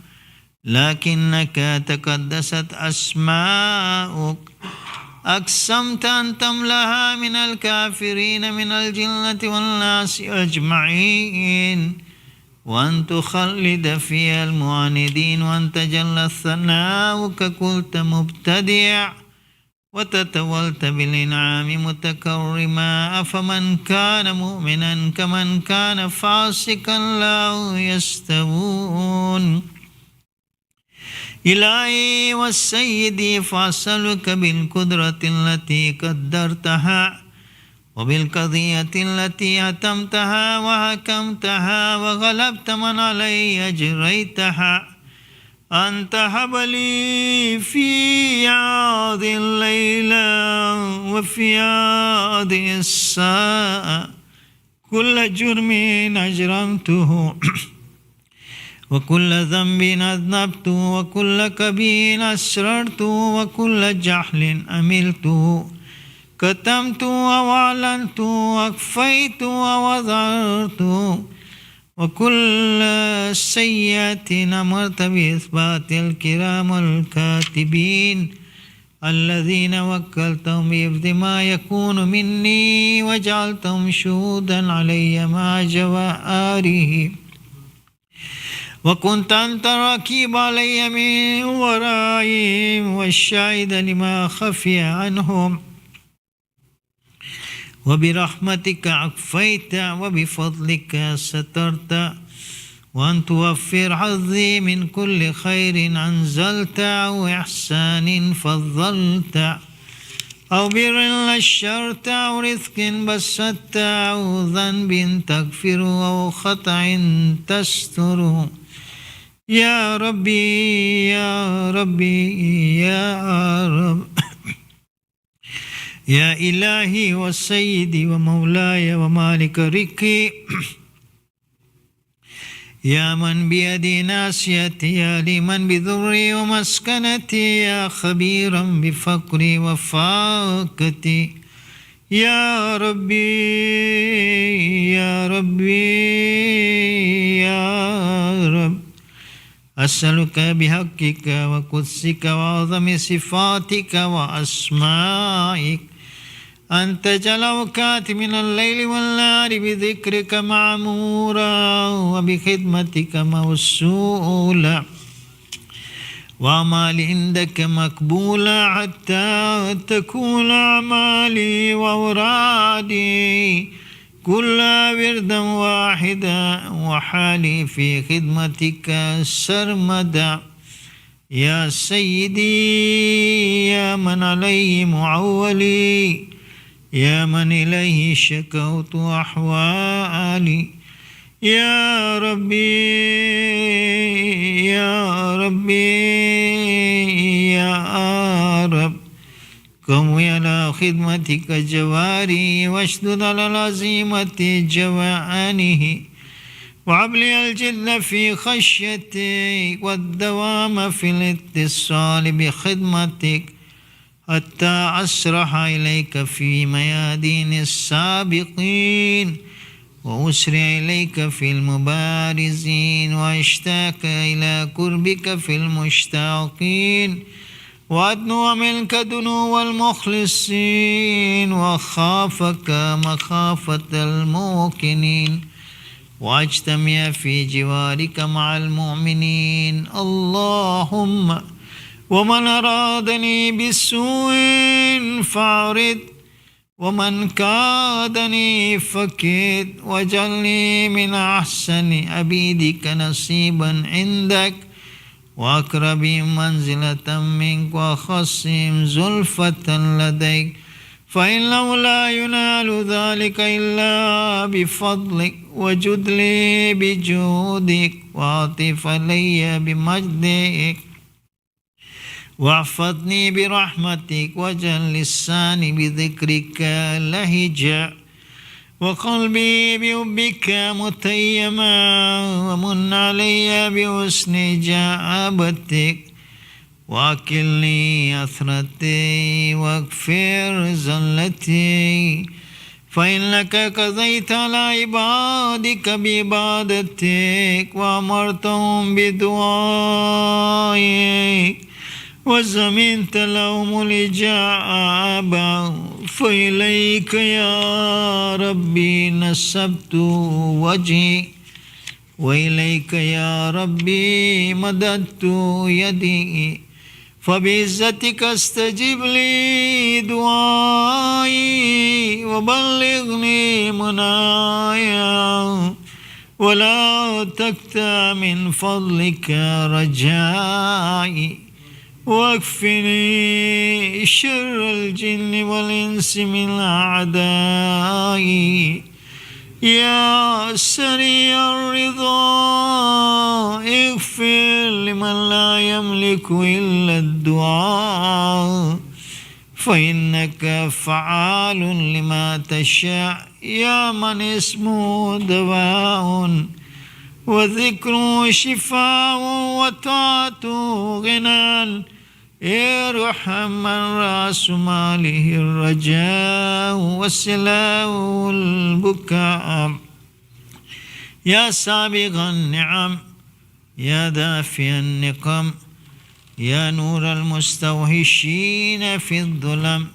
لكنك تقدست أسماؤك أقسمت أن تملأها من الكافرين من الجنة والناس أجمعين وأن تخلد فيها المعاندين وأن تجل ثناؤك قلت مبتدع وتتولت بالإنعام متكرما أفمن كان مؤمنا كمن كان فاسقا لا يستوون إلهي والسيد فأسألك بالقدرة التي قدرتها وبالقضية التي أتمتها وحكمتها وغلبت من علي أجريتها أن تهب لي في هذه الليلة وفي هذه الساعة كل جرم أجرمته وكل ذنب أذنبته وكل كبير أسررته وكل جهل أملته كتمت وأعلنت وأخفيت وأظهرت وكل سيئة أمرت بإثبات الكرام الكاتبين الذين وكلتهم بحفظ ما يكون مني وجعلتهم شهودا علي مع جوارحي وكنت أنت الرقيب علي من ورائهم والشاهد لما خفي عنهم وبرحمتك عفيت وبفضلك سترت وأن توفر حظي من كل خير أنزلت أو إحسان فضلت أو بر نشرت أو رزق بسطت أو ذنب تغفر أو خطأ تستر يا ربي يا ربي يا رب يا إلهي والسيد ومولاي ومالك ركي يا من بيدي ناسيتي يا لمن بذري ومسكنتي يا خبيرا بفقري وفاقتي يا ربي يا ربي يا رب أسألك بحقك وقدسك وعظم صفاتك وأسمائك أن تجعل أوقات من الليل والنهار بذكرك معمورا وبخدمتك موصولا وأعمالي عندك مقبولة حتى تكون أعمالي وأورادي كلها وردا واحدا وحالي في خدمتك سرمدا يا سيدي يا من عليه معولي يا من إليه شكوت أحوالي يا ربي يا ربي يا رب قم على خدمتك جواري واشدد على العزيمة جوانه وعبلي الجد في خشيتك والدوام في الاتصال بخدمتك حتى أسرح إليك في ميادين السابقين وأسرع إليك في المبارزين وأشتاق إلى قربك في المشتاقين وأدنو منك دنو المخلصين وخافك مخافة الموقنين واجتمع في جوارك مع المؤمنين اللهم ومن أرادني بسوء فأعرض ومن كادني فكد واجعلني من أحسن عبيدك نصيبا عندك وأقرب منزلة منك وخصم زلفة لديك فإنه لا ينال ذلك إلا بفضلك وجد لي بجودك وعطف علي بمجدك واحفظني برحمتك واجعل لساني بذكرك لهجا وقلبي بحبك متيما ومن علي بحسن جابتك واكلني أثرتي واغفر زلتي فإنك قضيت على عبادك بعبادتك وأمرتهم بدعائك وزمنت لهم الإجابة فإليك يا ربي نسبت وجهي وإليك يا ربي مددت يدي فبعزتك استجب لي دعائي وبلغني منايا ولا تقطع من فضلك رجائي واكفني شر الجن والإنس من أعدائي يا سريع الرضا اغفر لمن لا يملك إلا الدعاء فإنك فعال لما تشاء يا من اسمه دواء وذكره شفاء وطاعته غنى ارحم من رأس ماله الرجاء وسلاه البكاء يا سابغ النعم يا دافع النقم يا نور المستوحشين في الظلم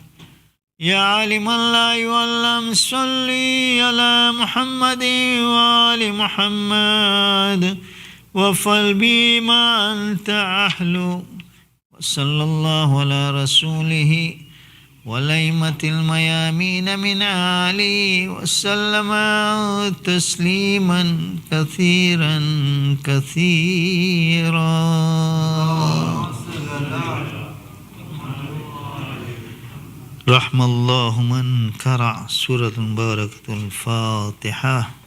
يا عالما لا يعلم صلي على محمد وآل محمد وفل بما أنت أهل وصلى الله على رسوله والأئمة الميامين من آله وسلم تسليما كثيرا كثيرا. رحم الله من قرأ سورة مباركة الفاتحة.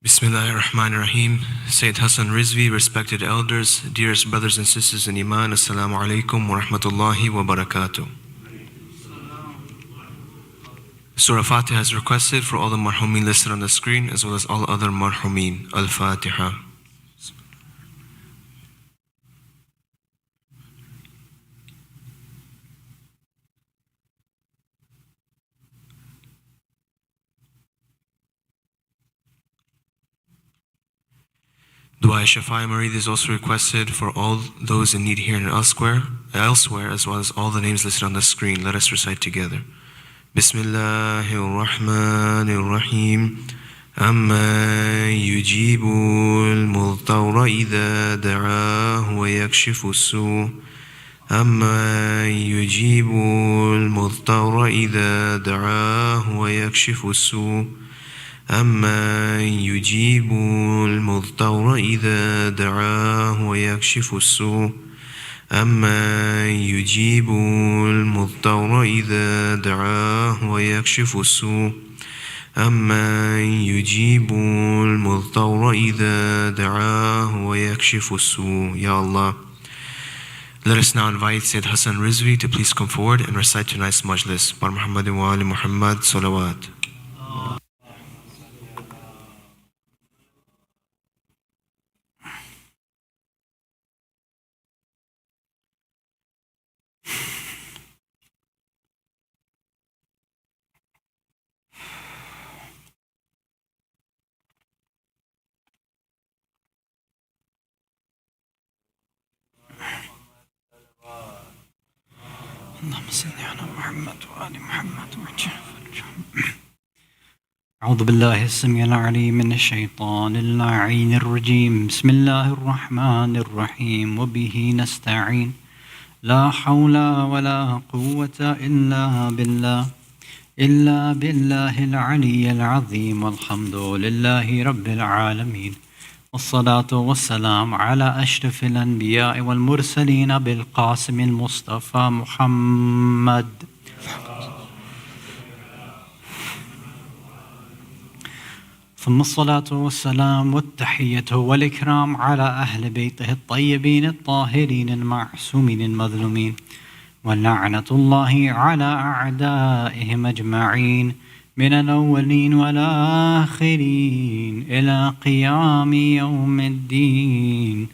Bismillahirrahmanirrahim. Sayyid Hasan Rizvi, respected elders, dearest brothers and sisters in Iman, Assalamu alaikum wa rahmatullahi wa barakatuh. Surah Fatiha is requested for all the marhumin listed on the screen as well as all other marhumin. Al-Fatiha. Dua Shafai Marid is also requested for all those in need here and elsewhere, as well as all the names listed on the screen. Let us recite together. Bismillahirrahmanirrahim. Amma yujibu al-mudtawra idha da'ahu wa yakshifu as-su'. Amma yujibu al-mudtawra idha da'ahu wa yakshifu as-su'. أما يجيب المضطر إذا دعاه ويكشف السوء أما يجيب المضطر إذا دعاه ويكشف السوء أما يجيب المضطر إذا دعاه ويكشف السوء. Ya Allah. Let us now invite Sayyid Hasan Rizvi to please come forward and recite tonight's Majlis. Bar Muhammad wa Ali Muhammad, Salawat. اللهم صل على محمد وآل محمد أعوذ بالله السميع العليم من الشيطان اللعين الرجيم. بسم الله الرحمن الرحيم وبه نستعين لا حول ولا قوة إلا بالله العلي العظيم والحمد لله رب العالمين والصلاة والسلام على أشرف الأنبياء والمرسلين بالقاسم المصطفى محمد ثم الصلاة والسلام والتحية والإكرام على أهل بيته الطيبين الطاهرين المعصومين المظلومين ولعنة الله على أعدائهم أجمعين من الأولين والآخرين إلى قيام يوم الدين.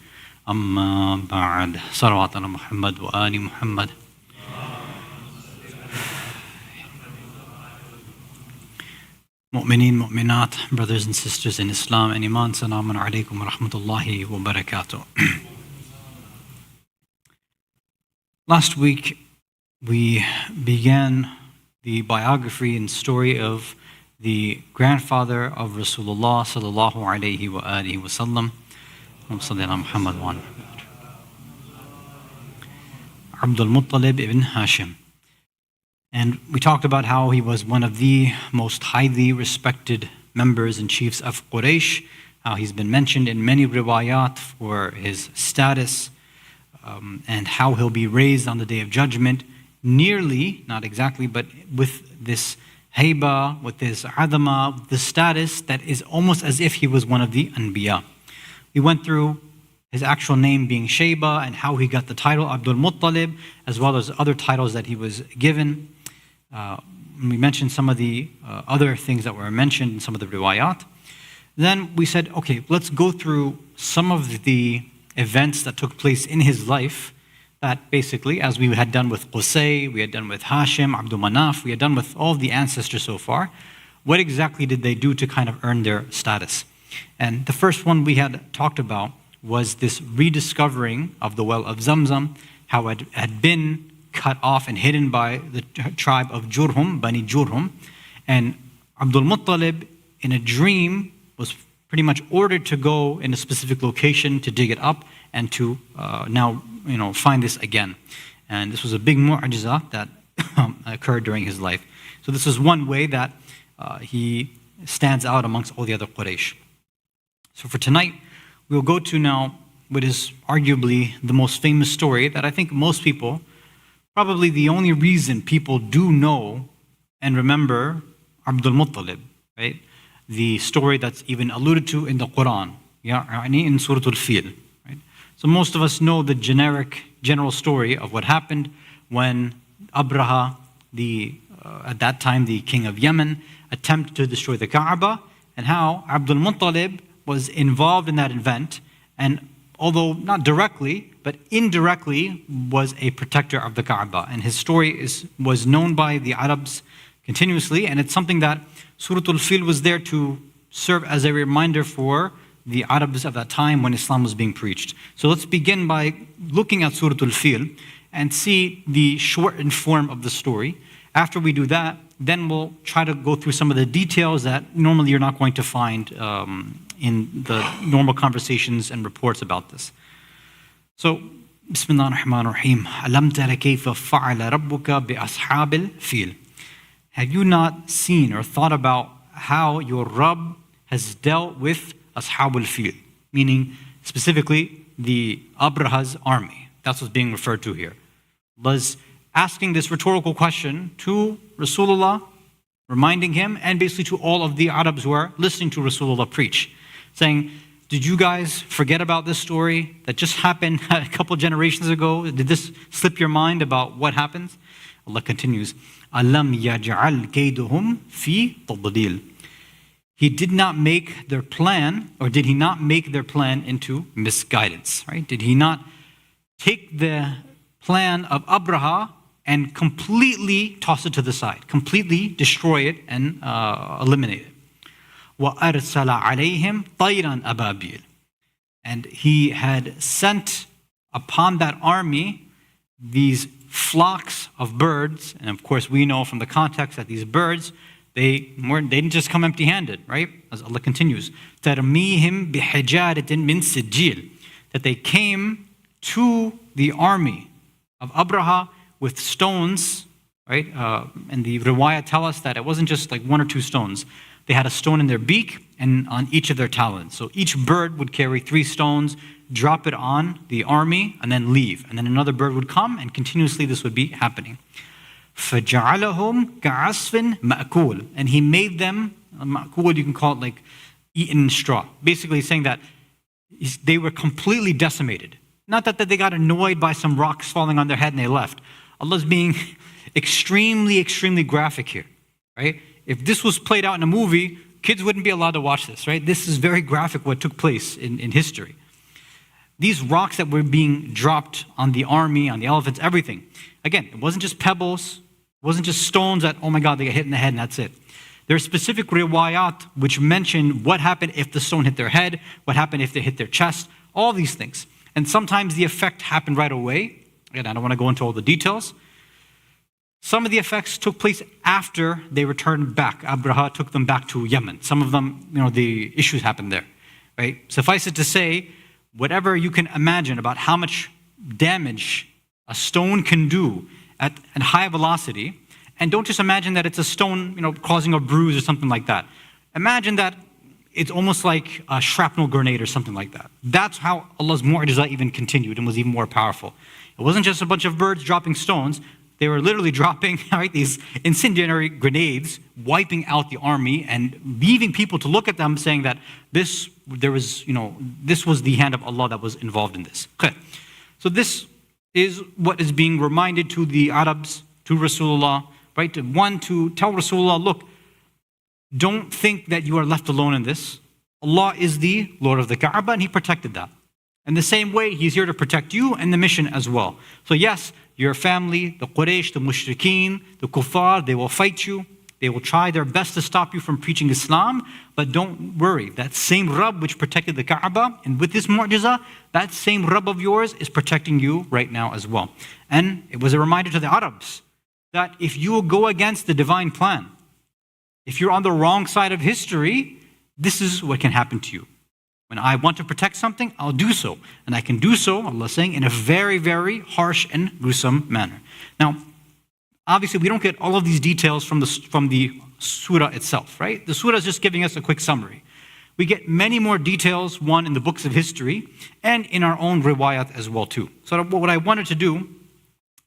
أما بعد. صلوات على محمد وآل محمد. Mu'mineen, mu'minat, brothers and sisters in Islam and Iman, Assalamu alaikum wa rahmatullahi wa barakatuh. Last week, we began the biography and story of the grandfather of Rasulullah sallallahu alayhi wa alihi wa sallam, Muhammad wa Abdul Muttalib ibn Hashim. And we talked about how he was one of the most highly respected members and chiefs of Quraysh, how he's been mentioned in many riwayat for his status, and how he'll be raised on the Day of Judgment, nearly, not exactly, but with this haiba, with this adama, the status that is almost as if he was one of the anbiya. We went through his actual name being Shayba and how he got the title Abdul Muttalib, as well as other titles that he was given. We mentioned some of the other things that were mentioned in some of the riwayat. Then we said, okay, let's go through some of the events that took place in his life that basically, as we had done with Qusay, we had done with Hashim, Abdul Manaf, we had done with all the ancestors so far, what exactly did they do to kind of earn their status? And the first one we had talked about was this rediscovering of the well of Zamzam, how it had been cut off and hidden by the tribe of Jurhum, Bani Jurhum. And Abdul Muttalib, in a dream, was pretty much ordered to go in a specific location to dig it up and to now find this again. And this was a big mu'jizah that occurred during his life. So this is one way that he stands out amongst all the other Quraysh. So for tonight, we'll go to now what is arguably the most famous story that I think most people, probably the only reason people do know and remember Abdul Muttalib, right? the story that's even alluded to in the Quran, in Surah Al-Fil. Right? So most of us know the general story of what happened when Abraha, at that time the king of Yemen, attempted to destroy the Kaaba, and how Abdul Muttalib was involved in that event, and although not directly, but indirectly was a protector of the Kaaba. And his story was known by the Arabs continuously, and it's something that Surah Al-Fil was there to serve as a reminder for the Arabs of that time when Islam was being preached. So let's begin by looking at Surah Al-Fil and see the shortened form of the story. After we do that, then we'll try to go through some of the details that normally you're not going to find in the normal conversations and reports about this. So, Bismillah ar-Rahman ar-Rahim. Alam tara kayfa fa'ala rabbuka bi ashabil fil. Have you not seen or thought about how your Rabb has dealt with ashabul fil? Meaning, specifically, the Abraha's army. That's what's being referred to here. Was asking this rhetorical question to Rasulullah, reminding him, and basically to all of the Arabs who are listening to Rasulullah preach, saying, did you guys forget about this story that just happened a couple generations ago? Did this slip your mind about what happens? Allah continues, Alam yaj'al kayduhum fi tadlil. He did not make their plan, or did he not make their plan into misguidance, right? Did he not take the plan of Abraha and completely toss it to the side, completely destroy it and eliminate it? وَأَرْسَلَ عَلَيْهِمْ طَيْرًا أَبَابِيلَ. And he had sent upon that army these flocks of birds, and of course we know from the context that these birds, they didn't just come empty-handed, right? As Allah continues, تَرْمِيهِمْ بِحِجَارَةٍ مِّن سِجِّيلٍ. That they came to the army of Abraha with stones, right? And the riwayah tell us that it wasn't just like one or two stones. They had a stone in their beak and on each of their talons. So each bird would carry 3 stones, drop it on the army, and then leave. And then another bird would come, and continuously this would be happening. فَجَعَلَهُمْ كَعَصْفٍ مَأْكُولٍ. And he made them, ma'kul, you can call it like eaten in straw. Basically saying that they were completely decimated. Not that they got annoyed by some rocks falling on their head and they left. Allah's being extremely, extremely graphic here, right? If this was played out in a movie, kids wouldn't be allowed to watch this, right? This is very graphic what took place in history. These rocks that were being dropped on the army, on the elephants, everything. Again, it wasn't just pebbles, it wasn't just stones that, oh my God, they get hit in the head and that's it. There are specific riwayat which mention what happened if the stone hit their head, what happened if they hit their chest, all these things. And sometimes the effect happened right away. Again, I don't want to go into all the details. Some of the effects took place after they returned back. Abraha took them back to Yemen. Some of them, the issues happened there, right? Suffice it to say, whatever you can imagine about how much damage a stone can do at high velocity, and don't just imagine that it's a stone, causing a bruise or something like that. Imagine that it's almost like a shrapnel grenade or something like that. That's how Allah's mu'jiza even continued and was even more powerful. It wasn't just a bunch of birds dropping stones. They were literally dropping these incendiary grenades, wiping out the army and leaving people to look at them saying that this was the hand of Allah that was involved in this. Okay. So this is what is being reminded to the Arabs, to Rasulullah, right? To tell Rasulullah, look, don't think that you are left alone in this. Allah is the Lord of the Kaaba and He protected that. In the same way, He's here to protect you and the mission as well. So yes, your family, the Quraysh, the Mushrikeen, the Kuffar, they will fight you. They will try their best to stop you from preaching Islam. But don't worry, that same Rabb which protected the Kaaba, and with this mu'jiza, that same Rabb of yours is protecting you right now as well. And it was a reminder to the Arabs that if you will go against the divine plan, if you're on the wrong side of history, this is what can happen to you. When I want to protect something, I'll do so. And I can do so, Allah is saying, in a very, very harsh and gruesome manner. Now, obviously, we don't get all of these details from the surah itself, right? The surah is just giving us a quick summary. We get many more details, one in the books of history, and in our own riwayat as well, too. So what I wanted to do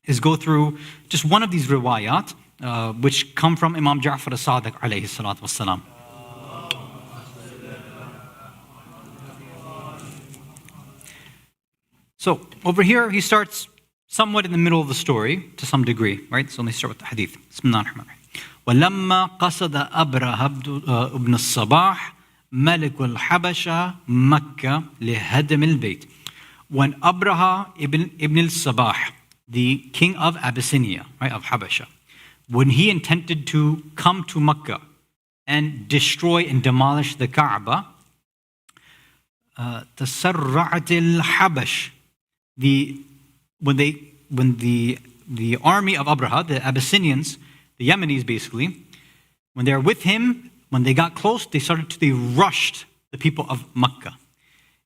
is go through just one of these riwayat, which come from Imam Ja'far as-Sadiq, alayhi salatu wassalam. So over here, he starts somewhat in the middle of the story to some degree, right? So let's start with the hadith. Bismillah ar-Rahman ar-Rahim. وَلَمَّا قَصَدَ أَبْرَهَ ibn الصَّبَاح مَلِكُ الْحَبَشَةِ مَكَّةَ لِهَدَمِ الْبَيْتِ. When Abraha ibn al-Sabah, the king of Abyssinia, right, of Habasha, when he intended to come to Mecca and destroy and demolish the Kaaba, تَسَرَّعَتِ الْحَبَشِ, when the army of Abraha, the Abyssinians, the Yemenis basically, when they were with him, when they got close, they rushed the people of Mecca.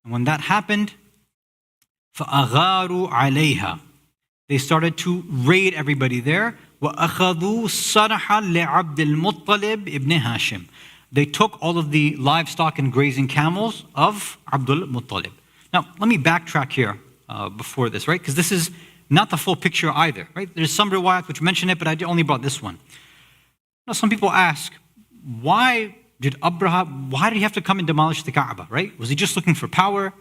And when that happened, فَأَغَارُوا عَلَيْهَا, they started to raid everybody there. وَأَخَذُوا صَرَحًا لِعَبْدِ الْمُطَّلِبِ ibn Hashim. They took all of the livestock and grazing camels of Abdul Muttalib. Now, let me backtrack here before this, right? Because this is not the full picture either, right? There's some riwayat which mention it, but I only brought this one. Now, some people ask, why did he have to come and demolish the Kaaba, right? Was he just looking for power?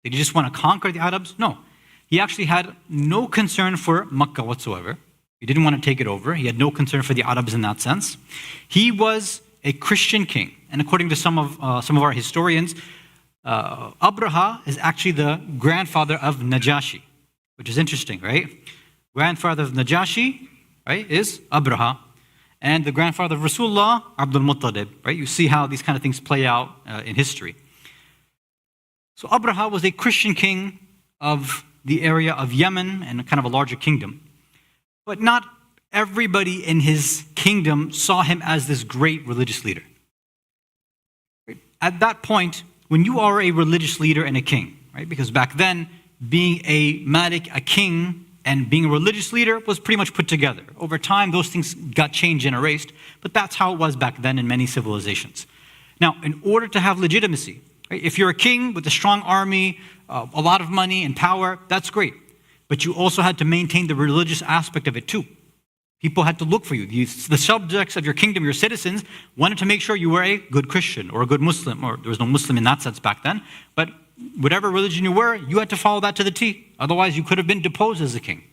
Did he just want to conquer the Arabs? No. He actually had no concern for Mecca whatsoever. He didn't want to take it over. He had no concern for the Arabs in that sense. He was a Christian king. And according to some of our historians, Abraha is actually the grandfather of Najashi, which is interesting, right? Grandfather of Najashi, right, is Abraha. And the grandfather of Rasulullah, Abdul Muttalib, right? You see how these kind of things play out in history. So Abraha was a Christian king of the area of Yemen and kind of a larger kingdom. But not everybody in his kingdom saw him as this great religious leader. At that point, when you are a religious leader and a king, right? Because back then, being a Malik, a king, and being a religious leader was pretty much put together. Over time, those things got changed and erased, but that's how it was back then in many civilizations. Now, in order to have legitimacy, right, if you're a king with a strong army, a lot of money and power, that's great. But you also had to maintain the religious aspect of it too. People had to look for you. The subjects of your kingdom, your citizens, wanted to make sure you were a good Christian or a good Muslim, or there was no Muslim in that sense back then, but whatever religion you were, you had to follow that to the T. Otherwise, you could have been deposed as a king.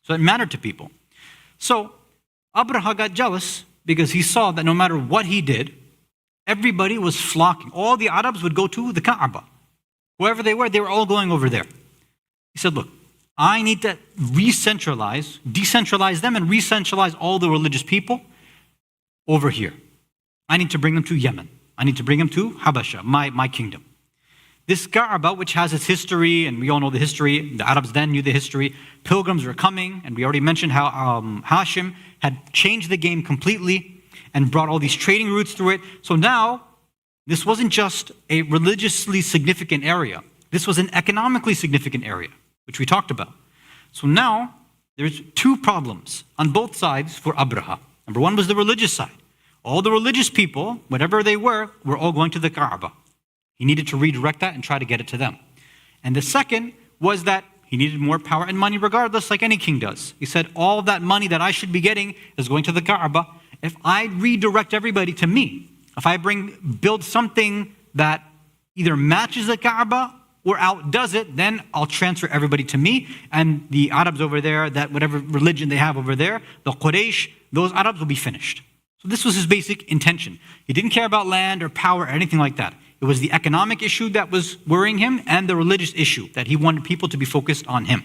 So it mattered to people. So Abraha got jealous because he saw that no matter what he did, everybody was flocking. All the Arabs would go to the Kaaba. Wherever they were all going over there. He said, look, I need to decentralize them and re-centralize all the religious people over here. I need to bring them to Yemen. I need to bring them to Habasha, my kingdom. This Kaaba, which has its history, and we all know the history, the Arabs then knew the history, pilgrims were coming, and we already mentioned how Hashim had changed the game completely and brought all these trading routes through it. So now, this wasn't just a religiously significant area. This was an economically significant area, which we talked about. So now, there's two problems on both sides for Abraha. Number one was the religious side. All the religious people, whatever they were all going to the Kaaba. He needed to redirect that and try to get it to them. And the second was that he needed more power and money regardless, like any king does. He said, all that money that I should be getting is going to the Kaaba. If I redirect everybody to me, if I build something that either matches the Kaaba or outdoes it, then I'll transfer everybody to me. And the Arabs over there, that whatever religion they have over there, the Quraysh, those Arabs will be finished. So this was his basic intention. He didn't care about land or power or anything like that. It was the economic issue that was worrying him and the religious issue that he wanted people to be focused on him.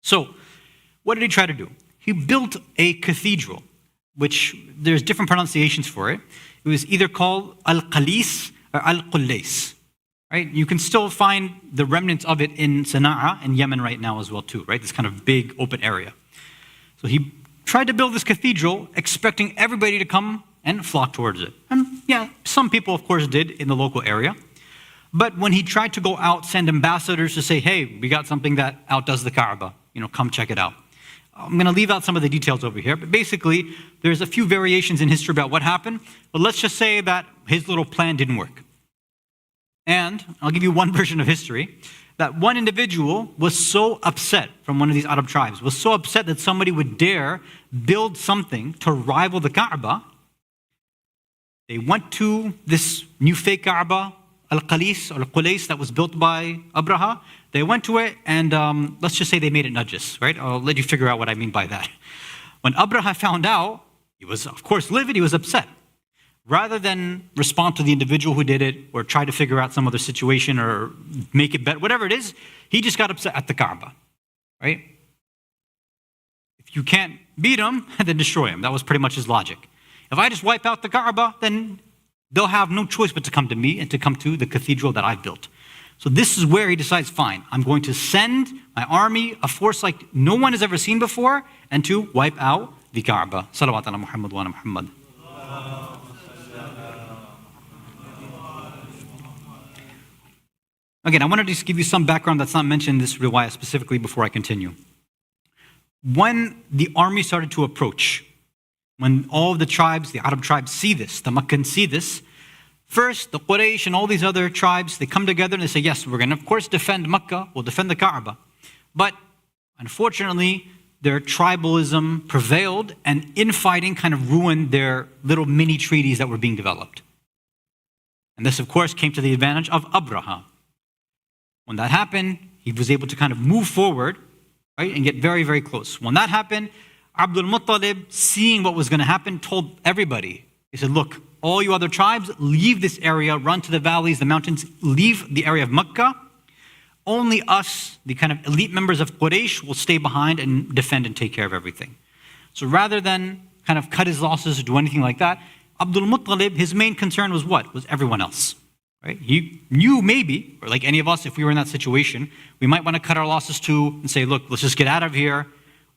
So what did he try to do? He built a cathedral, which there's different pronunciations for it. It was either called Al-Qalis or Al-Qullays. Right? You can still find the remnants of it in Sana'a in Yemen right now as well too, right? This kind of big open area. So he tried to build this cathedral expecting everybody to come and flock towards it. And yeah, some people of course did in the local area. But when he tried to go out, send ambassadors to say, hey, we got something that outdoes the Kaaba, come check it out. I'm going to leave out some of the details over here, but basically there's a few variations in history about what happened. But let's just say that his little plan didn't work. And I'll give you one version of history, that one individual was so upset from one of these Arab tribes, was so upset that somebody would dare build something to rival the Kaaba. They went to this new fake Kaaba Al-Qalis or Qulais that was built by Abraha. They went to it and let's just say they made it najis, right? I'll let you figure out what I mean by that. When Abraha found out, he was of course livid, he was upset. Rather than respond to the individual who did it or try to figure out some other situation or make it better, whatever it is, he just got upset at the Kaaba, right? If you can't beat him, then destroy him. That was pretty much his logic. If I just wipe out the Kaaba, then they'll have no choice but to come to me and to come to the cathedral that I've built. So this is where he decides, fine, I'm going to send my army, a force like no one has ever seen before, and to wipe out the Kaaba. Salawat ala Muhammad wa ala Muhammad. Again, I wanted to just give you some background that's not mentioned in this riwayah specifically before I continue. When the army started to approach, when all of the tribes, the Arab tribes see this, the Makkans see this, first the Quraysh and all these other tribes, they come together and they say, yes, we're going to of course defend Makkah, we'll defend the Kaaba. But unfortunately, their tribalism prevailed and infighting kind of ruined their little mini treaties that were being developed. And this of course came to the advantage of Abraha. When that happened, he was able to kind of move forward, right, and get very, very close. When that happened, Abdul Muttalib, seeing what was going to happen, told everybody. He said, look, all you other tribes, leave this area, run to the valleys, the mountains, leave the area of Makkah. Only us, the kind of elite members of Quraysh, will stay behind and defend and take care of everything. So rather than kind of cut his losses or do anything like that, Abdul Muttalib, his main concern was what? Was everyone else. Right? He knew maybe, or like any of us, if we were in that situation, we might want to cut our losses too and say, look, let's just get out of here,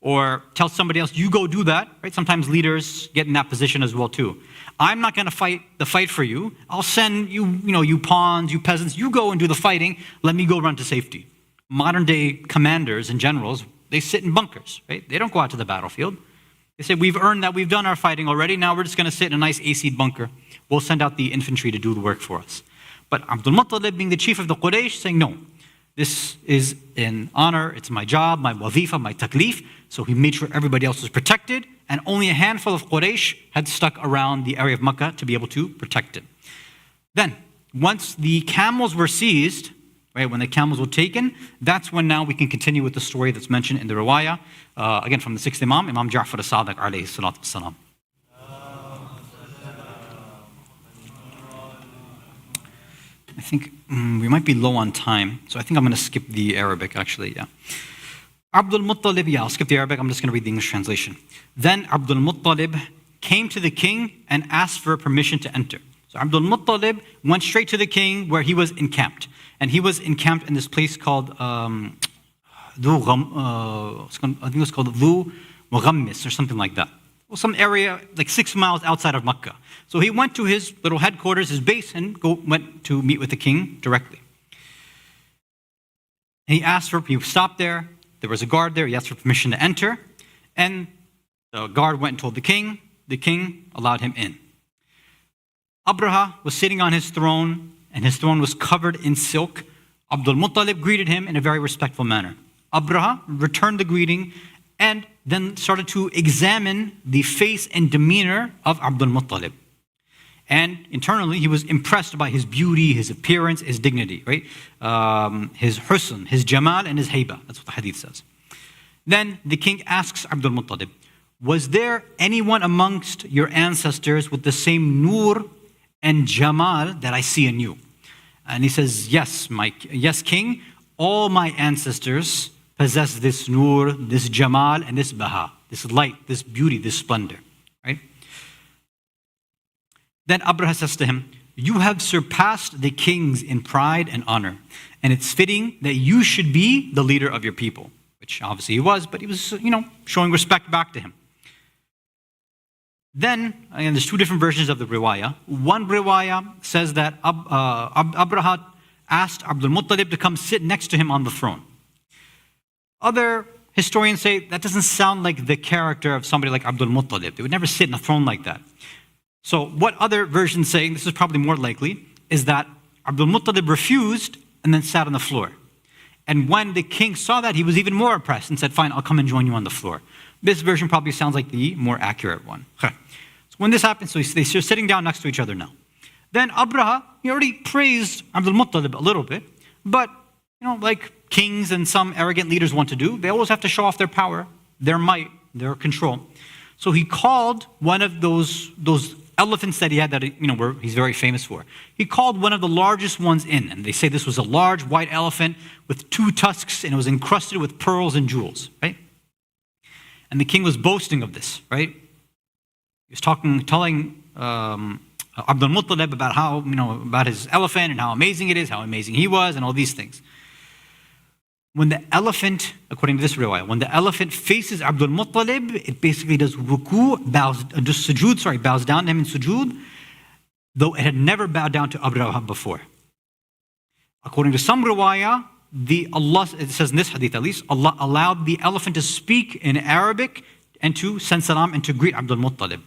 or tell somebody else, you go do that. Right? Sometimes leaders get in that position as well too. I'm not going to fight the fight for you. I'll send you, you pawns, you peasants, you go and do the fighting. Let me go run to safety. Modern day commanders and generals, they sit in bunkers. Right? They don't go out to the battlefield. They say, we've earned that, we've done our fighting already. Now we're just going to sit in a nice AC bunker. We'll send out the infantry to do the work for us. But Abdul Muttalib, being the chief of the Quraysh, saying, no, this is an honor, it's my job, my wazifa, my taklif. So he made sure everybody else was protected, and only a handful of Quraysh had stuck around the area of Makkah to be able to protect it. Then, once the camels were seized, right, when the camels were taken, that's when now we can continue with the story that's mentioned in the riwayah, again from the sixth Imam, Imam Ja'far as-Sadiq alayhi salatu wassalam. I think we might be low on time, so I think I'm going to skip the Arabic actually, yeah. Abdul Muttalib, yeah, I'll skip the Arabic, I'm just going to read the English translation. Then Abdul Muttalib came to the king and asked for permission to enter. So Abdul Muttalib went straight to the king where he was encamped. And he was encamped in this place called, I think it was called Dhu Mughammis or something like that. Well, some area like 6 miles outside of Makkah. So he went to his little headquarters, his base, and went to meet with the king directly. And he stopped there. There was a guard there. He asked for permission to enter. And the guard went and told the king. The king allowed him in. Abraha was sitting on his throne, and his throne was covered in silk. Abdul Muttalib greeted him in a very respectful manner. Abraha returned the greeting and then started to examine the face and demeanor of Abdul Muttalib. And internally, he was impressed by his beauty, his appearance, his dignity, right? His husn, his jamal, and his hayba. That's what the hadith says. Then the king asks Abdul Muttalib, was there anyone amongst your ancestors with the same nur and jamal that I see in you? And he says, yes, king, all my ancestors possess this nur, this jamal, and this baha, this light, this beauty, this splendor, right? Then Abraha says to him, you have surpassed the kings in pride and honor, and it's fitting that you should be the leader of your people, which obviously he was, but he was, showing respect back to him. Then, again, there's two different versions of the riwayah. One riwayah says that Abraha asked Abdul Muttalib to come sit next to him on the throne. Other historians say that doesn't sound like the character of somebody like Abdul Muttalib. They would never sit in a throne like that. So what other versions say, and this is probably more likely, is that Abdul Muttalib refused and then sat on the floor. And when the king saw that, he was even more impressed and said, fine, I'll come and join you on the floor. This version probably sounds like the more accurate one. Okay. So when this happens, so they're sitting down next to each other now. Then Abraha, he already praised Abdul Muttalib a little bit, but like kings and some arrogant leaders want to do, they always have to show off their power, their might, their control. So he called one of those elephants that he had that he's very famous for. He called one of the largest ones in, and they say this was a large white elephant with 2 tusks, and it was encrusted with pearls and jewels, right? And the king was boasting of this, right? He was telling Abdul Muttalib about how, about his elephant and how amazing it is, how amazing he was, and all these things. When the elephant, according to this riwayah, when the elephant faces Abdul Muttalib, it basically does bows down to him in sujood, though it had never bowed down to Abraha before. According to some riwayah, it says in this hadith at least, Allah allowed the elephant to speak in Arabic and to send salam and to greet Abdul Muttalib.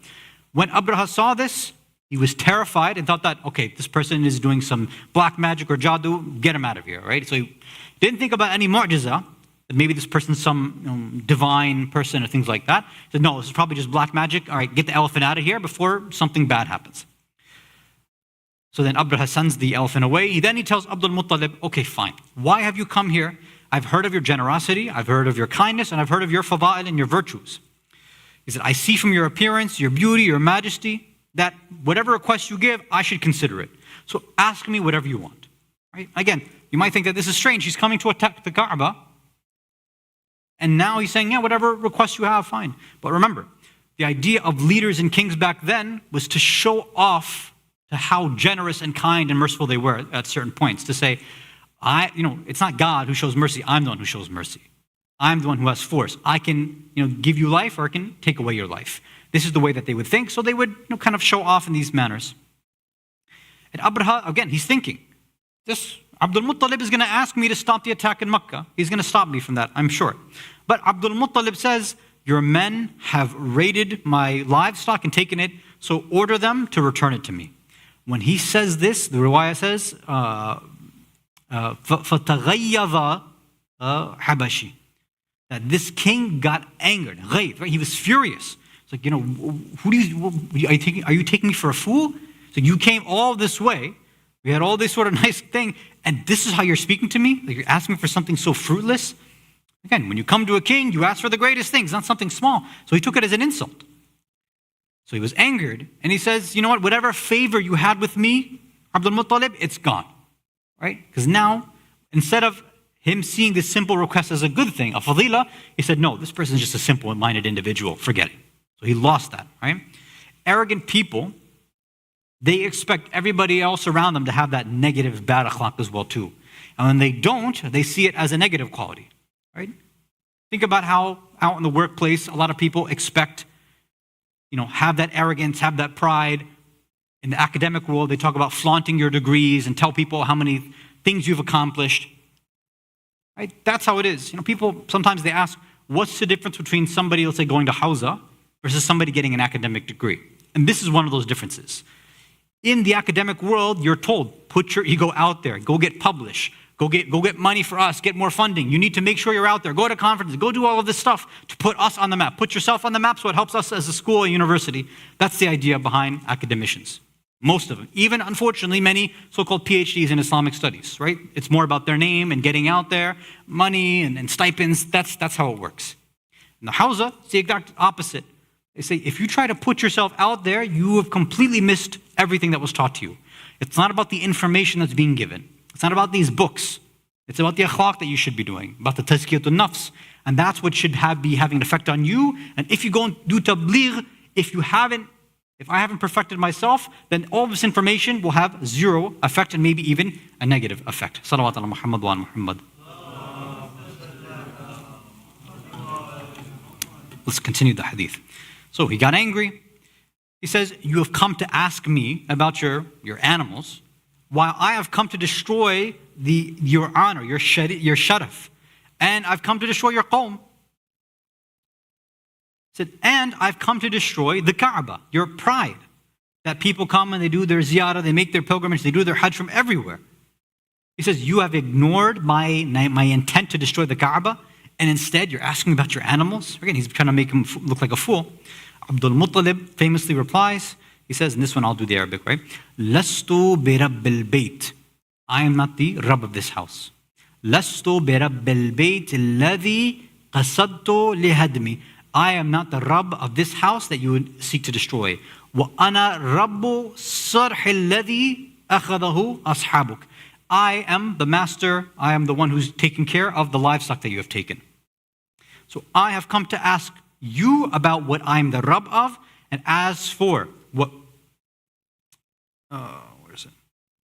When Abraha saw this, he was terrified and thought that, okay, this person is doing some black magic or jadoo, get him out of here, right? So he didn't think about any mu'jiza, that maybe this person's some divine person or things like that. He said, no, this is probably just black magic. All right, get the elephant out of here before something bad happens. So then Abraha sends the elephant away. Then he tells Abdul Muttalib, okay, fine. Why have you come here? I've heard of your generosity, I've heard of your kindness, and I've heard of your fada'il and your virtues. He said, I see from your appearance, your beauty, your majesty, that whatever request you give, I should consider it. So ask me whatever you want. Right? Again, you might think that this is strange. He's coming to attack the Kaaba, and now he's saying, yeah, whatever request you have, fine. But remember, the idea of leaders and kings back then was to show off to how generous and kind and merciful they were at certain points. To say, it's not God who shows mercy, I'm the one who shows mercy. I'm the one who has force. I can, give you life, or I can take away your life. This is the way that they would think, so they would kind of show off in these manners. And Abraha, again, he's thinking, this Abdul Muttalib is going to ask me to stop the attack in Makkah. He's going to stop me from that, I'm sure. But Abdul Muttalib says, your men have raided my livestock and taken it, so order them to return it to me. When he says this, the riwayah says, فَتَغَيَّظَ حَبَشِ, that this king got angered. Right? He was furious. It's like, are you taking me for a fool? So you came all this way, we had all this sort of nice thing, and this is how you're speaking to me? Like you're asking for something so fruitless? Again, when you come to a king, you ask for the greatest things, not something small. So he took it as an insult. So he was angered, and he says, you know what, whatever favor you had with me, Abdul Muttalib, it's gone. Right? Because now, instead of him seeing this simple request as a good thing, a fadila, he said, no, this person is just a simple-minded individual, forget it. So he lost that, right? Arrogant people, they expect everybody else around them to have that negative bad akhlaq as well too. And when they don't, they see it as a negative quality, right? Think about how out in the workplace, a lot of people expect, have that arrogance, have that pride. In the academic world, they talk about flaunting your degrees and tell people how many things you've accomplished. Right? That's how it is. People, sometimes they ask, what's the difference between somebody, let's say, going to Hausa versus somebody getting an academic degree? And this is one of those differences. In the academic world, you're told, put your ego out there, go get published, go get money for us, get more funding. You need to make sure you're out there, go to conferences, go do all of this stuff to put us on the map. Put yourself on the map so it helps us as a school, a university. That's the idea behind academicians. Most of them. Even, unfortunately, many so-called PhDs in Islamic studies, right? It's more about their name and getting out there, money and stipends. That's how it works. In the Hausa, it's the exact opposite. They say, if you try to put yourself out there, you have completely missed everything that was taught to you. It's not about the information that's being given. It's not about these books. It's about the akhlaq that you should be doing, about the tazkiyatun nafs. And that's what should be having an effect on you. And if you go and do tabligh, if I haven't perfected myself, then all this information will have zero effect and maybe even a negative effect. Salawat ala Muhammad wa ala Muhammad. Let's continue the hadith. So he got angry. He says, you have come to ask me about your animals, while I have come to destroy your honor, your sharaf, and I've come to destroy your qawm. He said, and I've come to destroy the Kaaba, your pride. That people come and they do their ziyarah, they make their pilgrimage, they do their hajj from everywhere. He says, you have ignored my intent to destroy the Kaaba, and instead you're asking about your animals? Again, he's trying to make him look like a fool. Abdul Muttalib famously replies, He says, and this one I'll do the Arabic, right? Lastu bi rabbil bayt. I am not the Rabb of this house. Lastu bi rabbil bayt alladhi qasadtu lihadmi. I am not the Rabb of this house that you would seek to destroy. Wa ana rabbu sarh alladhi akhadahu ashabuk. I am the master, I am the one who's taking care of the livestock that you have taken. So I have come to ask you about what I'm the Rabb of, and as for what, where is it?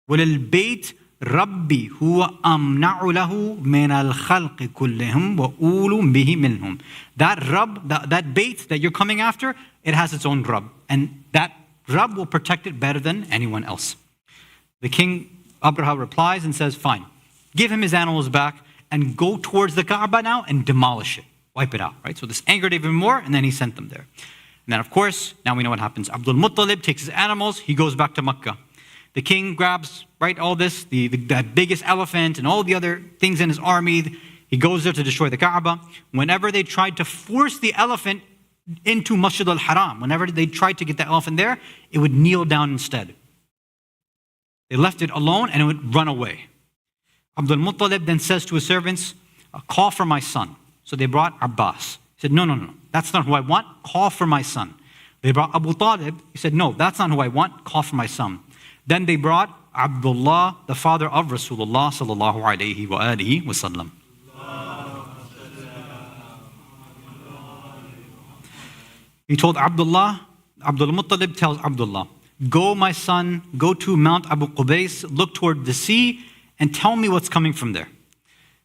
وَلِلْبَيْتِ رَبِّي هُوَ أَمْنَعُ لَهُ مِنَ الْخَلْقِ كُلِّهِمْ وَأُولُ بِهِ مِنْهُمْ. That Rabb, that bait that you're coming after, it has its own Rabb. And that Rabb will protect it better than anyone else. The king, Abraha, replies and says, fine, give him his animals back and go towards the Kaaba now and demolish it. Wipe it out, right? So this angered even more, and then he sent them there. And then, of course, now we know what happens. Abdul Muttalib takes his animals, he goes back to Mecca. The king grabs, right, all this, the biggest elephant and all the other things in his army. He goes there to destroy the Kaaba. Whenever they tried to force the elephant into Masjid al-Haram, whenever they tried to get the elephant there, it would kneel down instead. They left it alone and it would run away. Abdul Muttalib then says to his servants, call for my son. So they brought Abbas. He said, no, that's not who I want. Call for my son. They brought Abu Talib. He said, no, that's not who I want. Call for my son. Then they brought Abdullah, the father of Rasulullah sallallahu alayhi wa alihi wa sallam. He told Abdullah, Abdul Muttalib tells Abdullah, go my son, go to Mount Abu Qubais, look toward the sea, and tell me what's coming from there.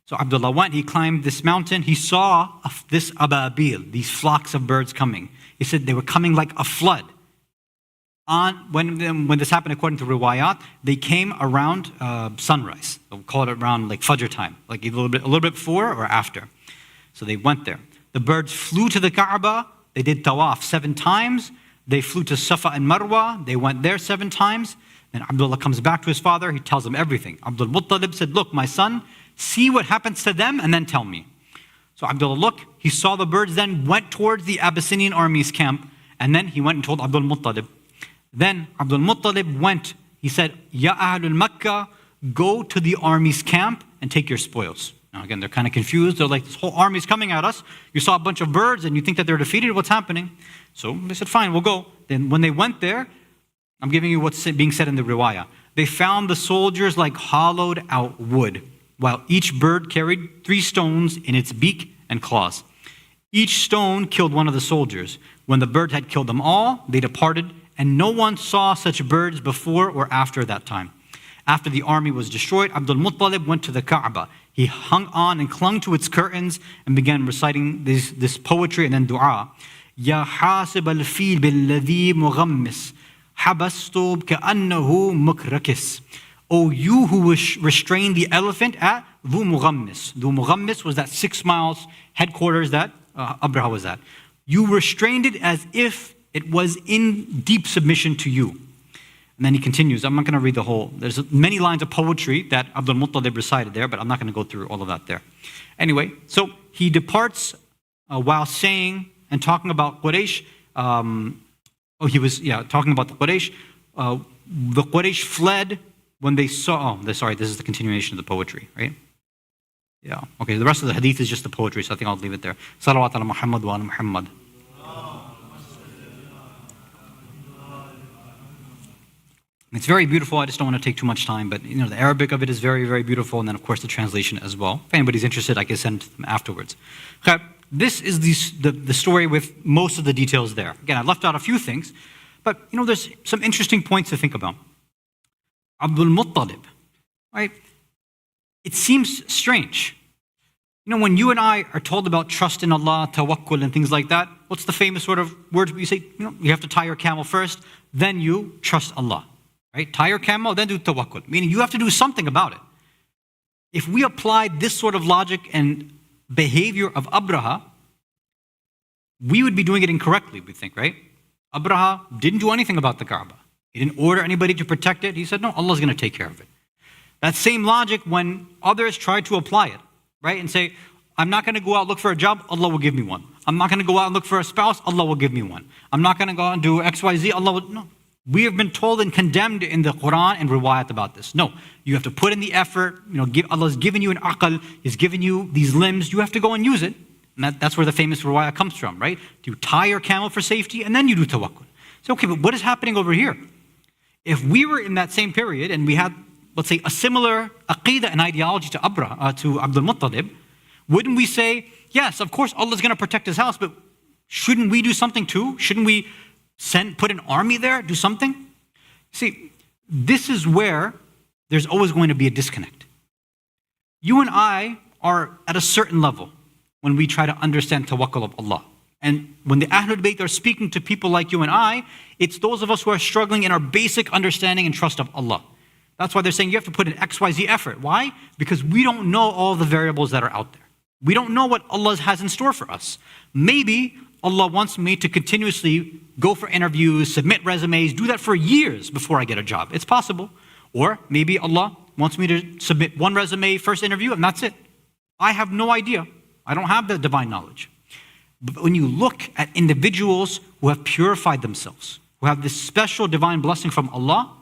So Abdullah went, he climbed this mountain, he saw this ababil, these flocks of birds coming. He said they were coming like a flood. When this happened, according to riwayat, they came around sunrise. We'll call it around like Fajr time, like a little bit before or after. So they went there. The birds flew to the Kaaba. They did tawaf 7 times. They flew to Safa and Marwa. They went there 7 times. Then Abdullah comes back to his father. He tells him everything. Abdul Muttalib said, look, my son, see what happens to them and then tell me. So Abdullah looked. He saw the birds, then went towards the Abyssinian army's camp. And then he went and told Abdul Muttalib. Then Abdul Muttalib went. He said, Ya Ahlul Makkah, go to the army's camp and take your spoils. Now again, they're kind of confused. They're like, this whole army's coming at us. You saw a bunch of birds and you think that they're defeated. What's happening? So they said, fine, we'll go. Then when they went there, I'm giving you what's being said in the riwayah. They found the soldiers like hollowed out wood, while each bird carried 3 stones in its beak and claws. Each stone killed one of the soldiers. When the bird had killed them all, they departed, and no one saw such birds before or after that time. After the army was destroyed, Abdul Muttalib went to the Kaaba. He hung on and clung to its curtains and began reciting this poetry and then dua. Ya hasib al-fil bil-ladhi mughammis, habastub ka'annahu mukrakis. O you who restrained the elephant at Dhu Mughammis. Dhu Mughammis was that 6 miles headquarters that Abraha was at. You restrained it as if it was in deep submission to you. And then he continues. I'm not going to read the whole. There's many lines of poetry that Abdul Muttalib recited there, but I'm not going to go through all of that there. Anyway, so he departs while saying and talking about Quraysh. He was talking about the Quraysh. The Quraysh fled when they saw. This is the continuation of the poetry, right? Yeah. Okay. The rest of the hadith is just the poetry, so I think I'll leave it there. Salawat ala Muhammad wa ala Muhammad. It's very beautiful. I just don't want to take too much time, but the Arabic of it is very, very beautiful, and then of course the translation as well. If anybody's interested, I can send them afterwards. Okay. This is the story with most of the details there. Again, I left out a few things, but there's some interesting points to think about. Abdul Muttalib, right? It seems strange. When you and I are told about trust in Allah, tawakkul, and things like that, what's the famous sort of words we say? You have to tie your camel first, then you trust Allah. Right? Tie your camel, then do tawakkul. Meaning you have to do something about it. If we applied this sort of logic and behavior of Abraha, we would be doing it incorrectly, we think, right? Abraha didn't do anything about the Kaaba. He didn't order anybody to protect it. He said, no, Allah's going to take care of it. That same logic when others try to apply it, right? And say, I'm not going to go out and look for a job, Allah will give me one. I'm not going to go out and look for a spouse, Allah will give me one. I'm not going to go out and do X, Y, Z, Allah will, no. We have been told and condemned in the Quran and riwayat about this. No, you have to put in the effort. Allah's given you an aql, He's given you these limbs. You have to go and use it. And that's where the famous riwayah comes from, right? You tie your camel for safety and then you do tawakkul. So, okay, but what is happening over here? If we were in that same period and we had, let's say, a similar aqidah and ideology to Abdul Muttalib, wouldn't we say, yes, of course Allah's going to protect His house, but shouldn't we do something too? Shouldn't we put an army there, do something? See, this is where there's always going to be a disconnect. You and I are at a certain level when we try to understand tawakkul of Allah. And when the Ahlul Bayt are speaking to people like you and I, it's those of us who are struggling in our basic understanding and trust of Allah. That's why they're saying you have to put an XYZ effort. Why? Because we don't know all the variables that are out there. We don't know what Allah has in store for us. Maybe Allah wants me to continuously go for interviews, submit resumes, do that for years before I get a job. It's possible. Or maybe Allah wants me to submit one resume, first interview, and that's it. I have no idea. I don't have the divine knowledge. But when you look at individuals who have purified themselves, who have this special divine blessing from Allah,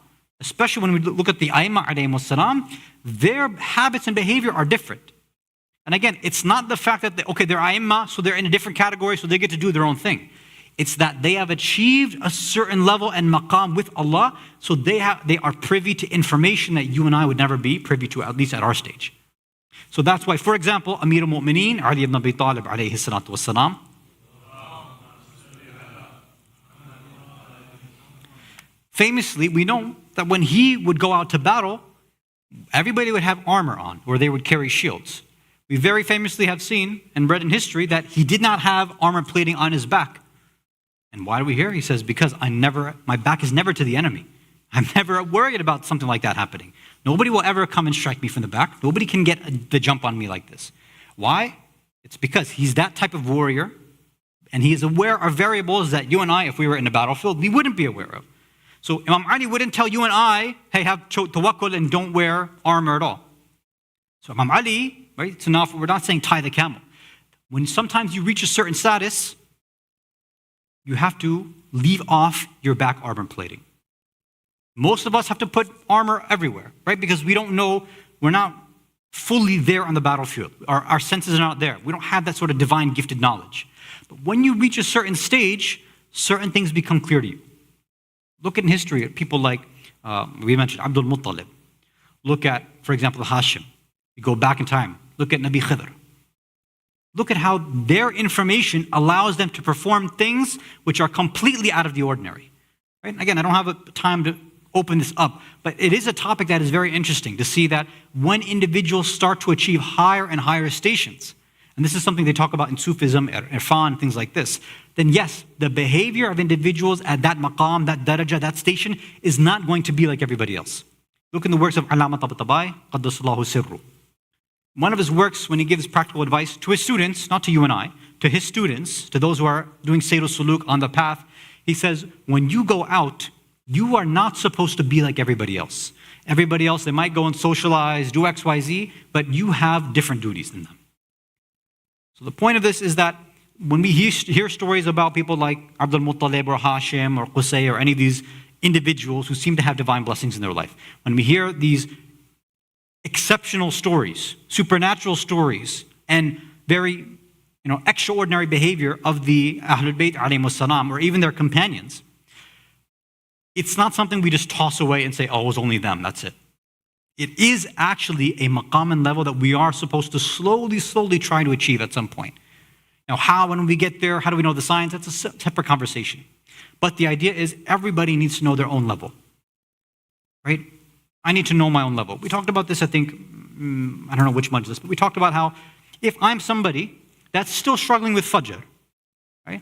especially when we look at the A'immah alayhimus salam, their habits and behavior are different. And again, it's not the fact that, they're A'immah, so they're in a different category, so they get to do their own thing. It's that they have achieved a certain level and maqam with Allah, so they are privy to information that you and I would never be privy to, at least at our stage. So that's why, for example, Amir al-Mu'mineen, Ali ibn Abi Talib alayhi salatu wassalam, famously, we know that when he would go out to battle, everybody would have armor on, or they would carry shields. We very famously have seen and read in history that he did not have armor plating on his back. And why do we hear? He says, because my back is never to the enemy. I'm never worried about something like that happening. Nobody will ever come and strike me from the back. Nobody can get the jump on me like this. Why? It's because he's that type of warrior, and he is aware of variables that you and I, if we were in the battlefield, we wouldn't be aware of. So Imam Ali wouldn't tell you and I, hey, have tawakkul and don't wear armor at all. So Imam Ali, right? So now we're not saying tie the camel. When sometimes you reach a certain status, you have to leave off your back armor plating. Most of us have to put armor everywhere, right? Because we don't know, we're not fully there on the battlefield. Our senses are not there. We don't have that sort of divine gifted knowledge. But when you reach a certain stage, certain things become clear to you. Look at in history at people like, we mentioned Abdul Muttalib. Look at, for example, Hashim. You go back in time. Look at Nabi Khidr. Look at how their information allows them to perform things which are completely out of the ordinary. Right? Again, I don't have time to open this up, but it is a topic that is very interesting to see that when individuals start to achieve higher and higher stations, and this is something they talk about in Sufism, Irfan, things like this, then yes, the behavior of individuals at that maqam, that daraja, that station is not going to be like everybody else. Look in the works of Allama Tabatabai, Qaddasallahu Sirru. One of his works, when he gives practical advice to his students, not to you and I, to his students, to those who are doing Sayyid suluk on the path, he says, when you go out, you are not supposed to be like everybody else. Everybody else, they might go and socialize, do X, Y, Z, but you have different duties than them. So the point of this is that when we hear stories about people like Abdul Muttalib or Hashim or Qusay or any of these individuals who seem to have divine blessings in their life, when we hear these exceptional stories, supernatural stories, and very extraordinary behavior of the Ahlul Bayt alayhimus salam, or even their companions, it's not something we just toss away and say, oh, it was only them, that's it. It is actually a maqam and level that we are supposed to slowly try to achieve at some point. Now, how, when we get there, how do we know the science? That's a separate conversation. But the idea is everybody needs to know their own level, right? I need to know my own level. We talked about this, I think, I don't know which majlis, but we talked about how if I'm somebody that's still struggling with fajr, right?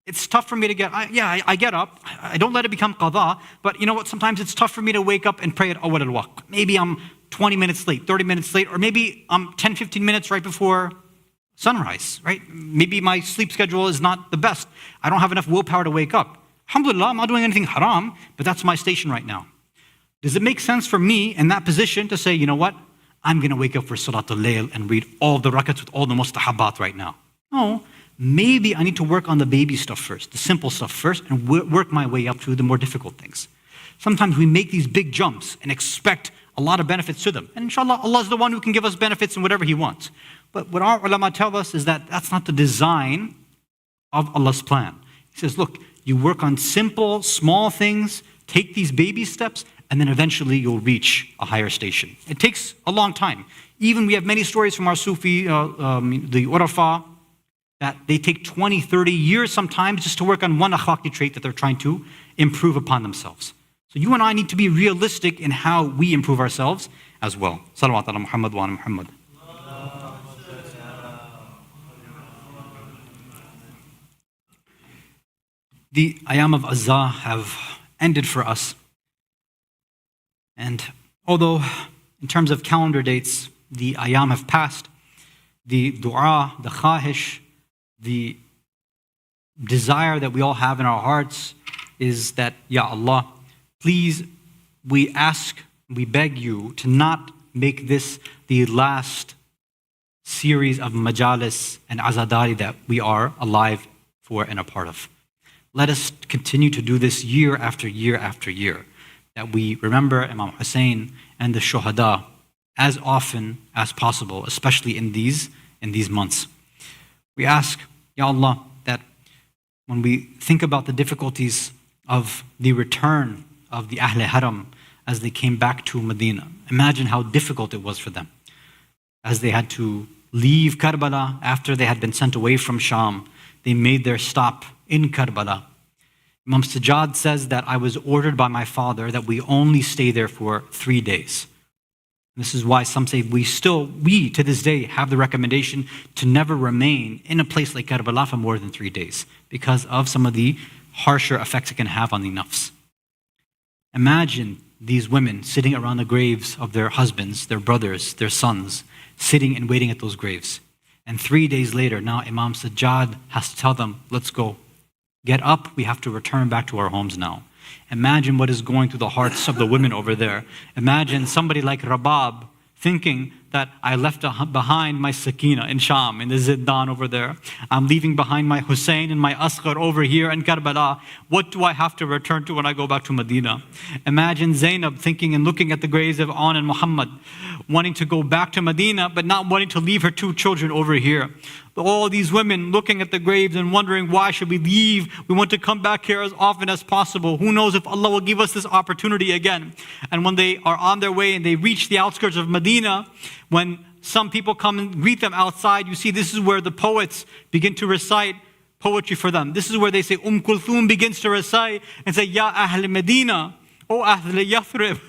It's tough for me to I get up. I don't let it become qadha, but you know what? Sometimes it's tough for me to wake up and pray at awwal al-waqt. Maybe I'm 20 minutes late, 30 minutes late, or maybe I'm 10, 15 minutes right before sunrise, right? Maybe my sleep schedule is not the best. I don't have enough willpower to wake up. Alhamdulillah, I'm not doing anything haram, but that's my station right now. Does it make sense for me in that position to say, you know what? I'm going to wake up for Salatul Layl and read all the rakats with all the mustahabat right now. No, maybe I need to work on the baby stuff first, the simple stuff first, and work my way up to the more difficult things. Sometimes we make these big jumps and expect a lot of benefits to them. And inshallah, Allah is the one who can give us benefits in whatever He wants. But what our ulama tell us is that that's not the design of Allah's plan. He says, look, you work on simple, small things, take these baby steps, and then eventually you'll reach a higher station. It takes a long time. Even we have many stories from our Sufi, the Urafa, that they take 20, 30 years sometimes just to work on one akhlaqi trait that they're trying to improve upon themselves. So you and I need to be realistic in how we improve ourselves as well. Salawat ala Muhammad wa ala Muhammad. The ayam of Azza have ended for us. And although in terms of calendar dates, the ayam have passed, the dua, the khahish, the desire that we all have in our hearts is that, Ya Allah, please, we ask, we beg you to not make this the last series of majalis and azadari that we are alive for and a part of. Let us continue to do this year after year after year, that we remember Imam Hussein and the shuhada as often as possible, especially in these months. We ask, Ya Allah, that when we think about the difficulties of the return of the Ahl Haram as they came back to Medina, imagine how difficult it was for them as they had to leave Karbala after they had been sent away from Sham. They made their stop in Karbala. Imam Sajjad says that I was ordered by my father that we only stay there for 3 days. This is why some say we to this day have the recommendation to never remain in a place like Karbala for more than 3 days because of some of the harsher effects it can have on the nafs. Imagine these women sitting around the graves of their husbands, their brothers, their sons, sitting and waiting at those graves. And 3 days later, now Imam Sajjad has to tell them, let's go. Get up, we have to return back to our homes now. Imagine what is going through the hearts of the women over there. Imagine somebody like Rabab thinking that I left behind my Sakina in Sham, in the Ziddan over there. I'm leaving behind my Hussein and my Asghar over here in Karbala. What do I have to return to when I go back to Medina? Imagine Zainab thinking and looking at the graves of An and Muhammad, wanting to go back to Medina, but not wanting to leave her 2 children over here. All these women looking at the graves and wondering, why should we leave? We want to come back here as often as possible. Who knows if Allah will give us this opportunity again? And when they are on their way and they reach the outskirts of Medina, when some people come and greet them outside, you see this is where the poets begin to recite poetry for them. This is where they say, Kulthum begins to recite and say, Ya Ahl Medina, O Ahl Yathrib,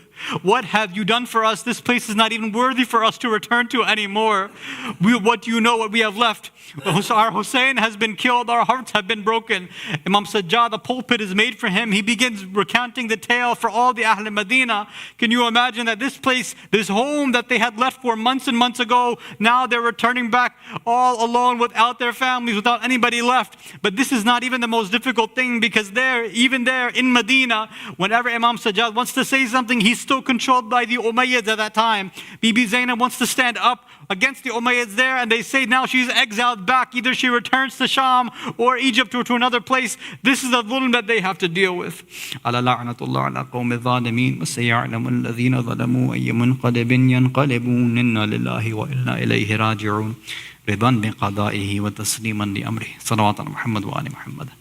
what have you done for us? This place is not even worthy for us to return to anymore. What do you know what we have left? Our Hussein has been killed. Our hearts have been broken. Imam Sajjad, the pulpit is made for him. He begins recounting the tale for all the Ahl Medina. Can you imagine that this place, this home that they had left for months and months ago, now they're returning back all alone without their families, without anybody left. But this is not even the most difficult thing, because even there in Medina, whenever Imam Sajjad wants to say something, he's still controlled by the Umayyads at that time. Bibi Zainab wants to stand up against the Umayyads there, and they say now she's exiled back. Either she returns to Sham or Egypt or to another place. This is the dhulm that they have to deal with. Ala la'natullah ala qawmi dhalimin wa saya'lamu alladhina zalamu ayya munqalibin yanqalibun inna lillahi wa inna ilayhi raji'un ridan bi qada'ihi wa tasliman li amri. Salawat ala Muhammad wa ali Muhammad.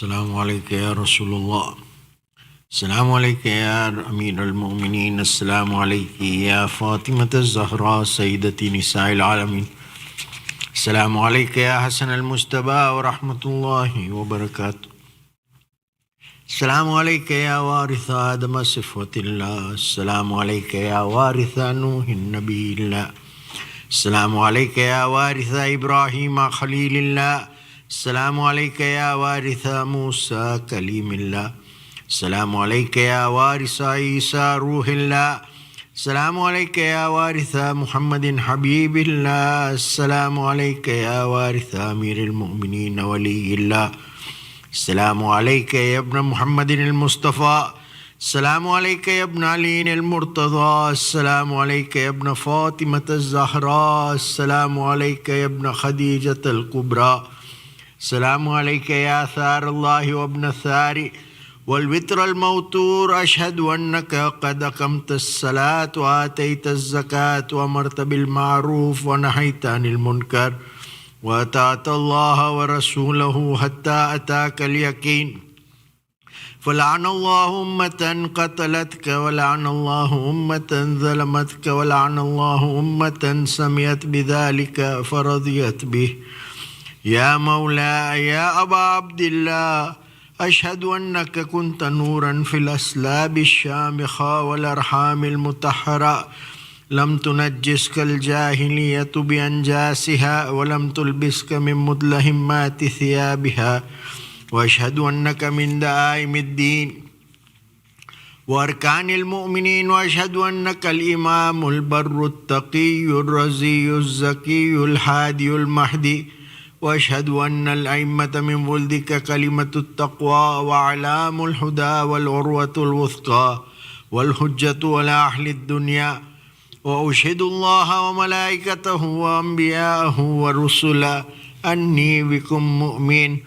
Assalamu alaikum ya Rasulullah. Assalamu alaikum ya Amir al-Mu'mineen. Assalamu alaikum ya Fatimah al-Zahra Sayyidati Nisa'il Alamin. Assalamu alaikum ya Hasan al-Mustaba wa rahmatullahi wa barakatuh. Assalamu alaikum ya Waritha Adama Sifatillah. Assalamu alaikum ya Waritha Nuhin Nabiillah. السلام عليك يا وارث إبراهيم خليل الله. السلام عليك يا وارث موسى كليم الله. السلام عليك يا وارث عيسى روح الله. السلام عليك يا وارث محمد حبيب الله. السلام عليك يا وارث أمير المؤمنين ولي الله. السلام عليك يا ابن محمد المصطفى. السلام عليك يا ابن علي المرتضى. السلام عليك يا ابن فاطمة الزهراء. السلام عليك يا ابن خديجة الكبرى. السلام عليك يا ثار الله وابن ثار والوتر الموتور. أشهد أنك قد أقمت الصلاة وآتيت الزكاة وأمرت بالمعروف ونهيت عن المنكر وأطعت الله ورسوله حتى أتاك اليقين. فلعن الله أمة قتلتك ولعن الله أمة ظلمتك ولعن الله أمة سمعت بذلك فرضيت به. يا مولاي يا أبا عبد الله أشهد أنك كنت نورا في الأسلاب الشامخة والأرحام المطهرة. لم تنجسك الجاهلية بأنجاسها ولم تلبسك من مدلهمات ثيابها. وأشهد أنك من دعائم الدين وأركان المؤمنين. وأشهد أنك الإمام البر التقي الرزي الزكي الحادي المهدي. وأشهد أن الأئمة من ولدك كلمة التقوى وأعلام الهدى والعروة الوثقى والحجة على أهل الدنيا. وأشهد الله وملائكته وأنبياءه ورسله أني بكم مؤمن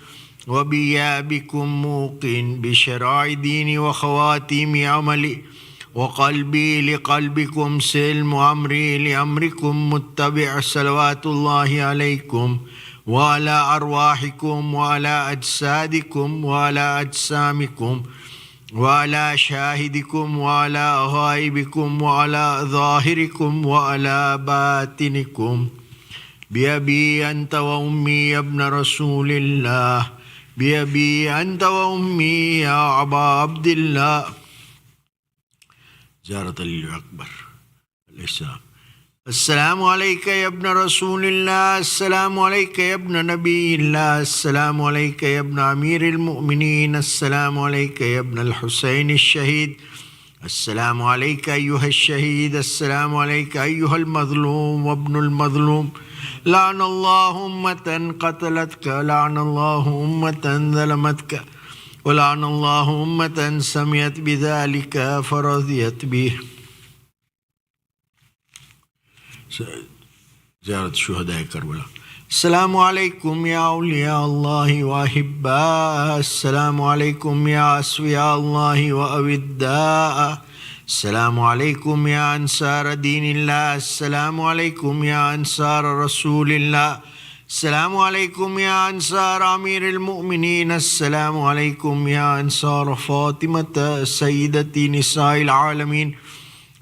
وبيا بكم موقن بشرائع ديني وخواتيم عملي. وقلبي لقلبكم سلم وأمري لأمركم متبع. صلوات الله عليكم وعلى أرواحكم وعلى أجسادكم وعلى أجسامكم وعلى شاهدكم وعلى غائبكم وعلى ظاهركم وعلى باطنكم. بأبي أنت وأمي يا ابن رسول الله. بأبي أنت وأمي يا أبا عبد الله. زيارة الأكبر الإسلام. السلام عليك يا ابن رسول الله. السلام عليك يا ابن نبي الله. السلام عليك يا ابن أمير المؤمنين. السلام عليك يا ابن الحسين الشهيد. السلام عليك أيها الشهيد. السلام عليك أيها المظلوم وابن المظلوم. لعن الله أمة قتلتك لعن الله أمة ظلمتك ولعن الله أمة سمعت بذلك فرضيت به. زيارة شهداء كربلاء. السلام عليكم يا أولياء الله وأحباء. السلام عليكم يا أصفياء الله وأوداء. السلام عليكم يا أنصار دين الله. السلام عليكم يا أنصار رسول الله. السلام عليكم يا أنصار أمير المؤمنين. السلام عليكم يا أنصار فاطمة سيدة نساء العالمين.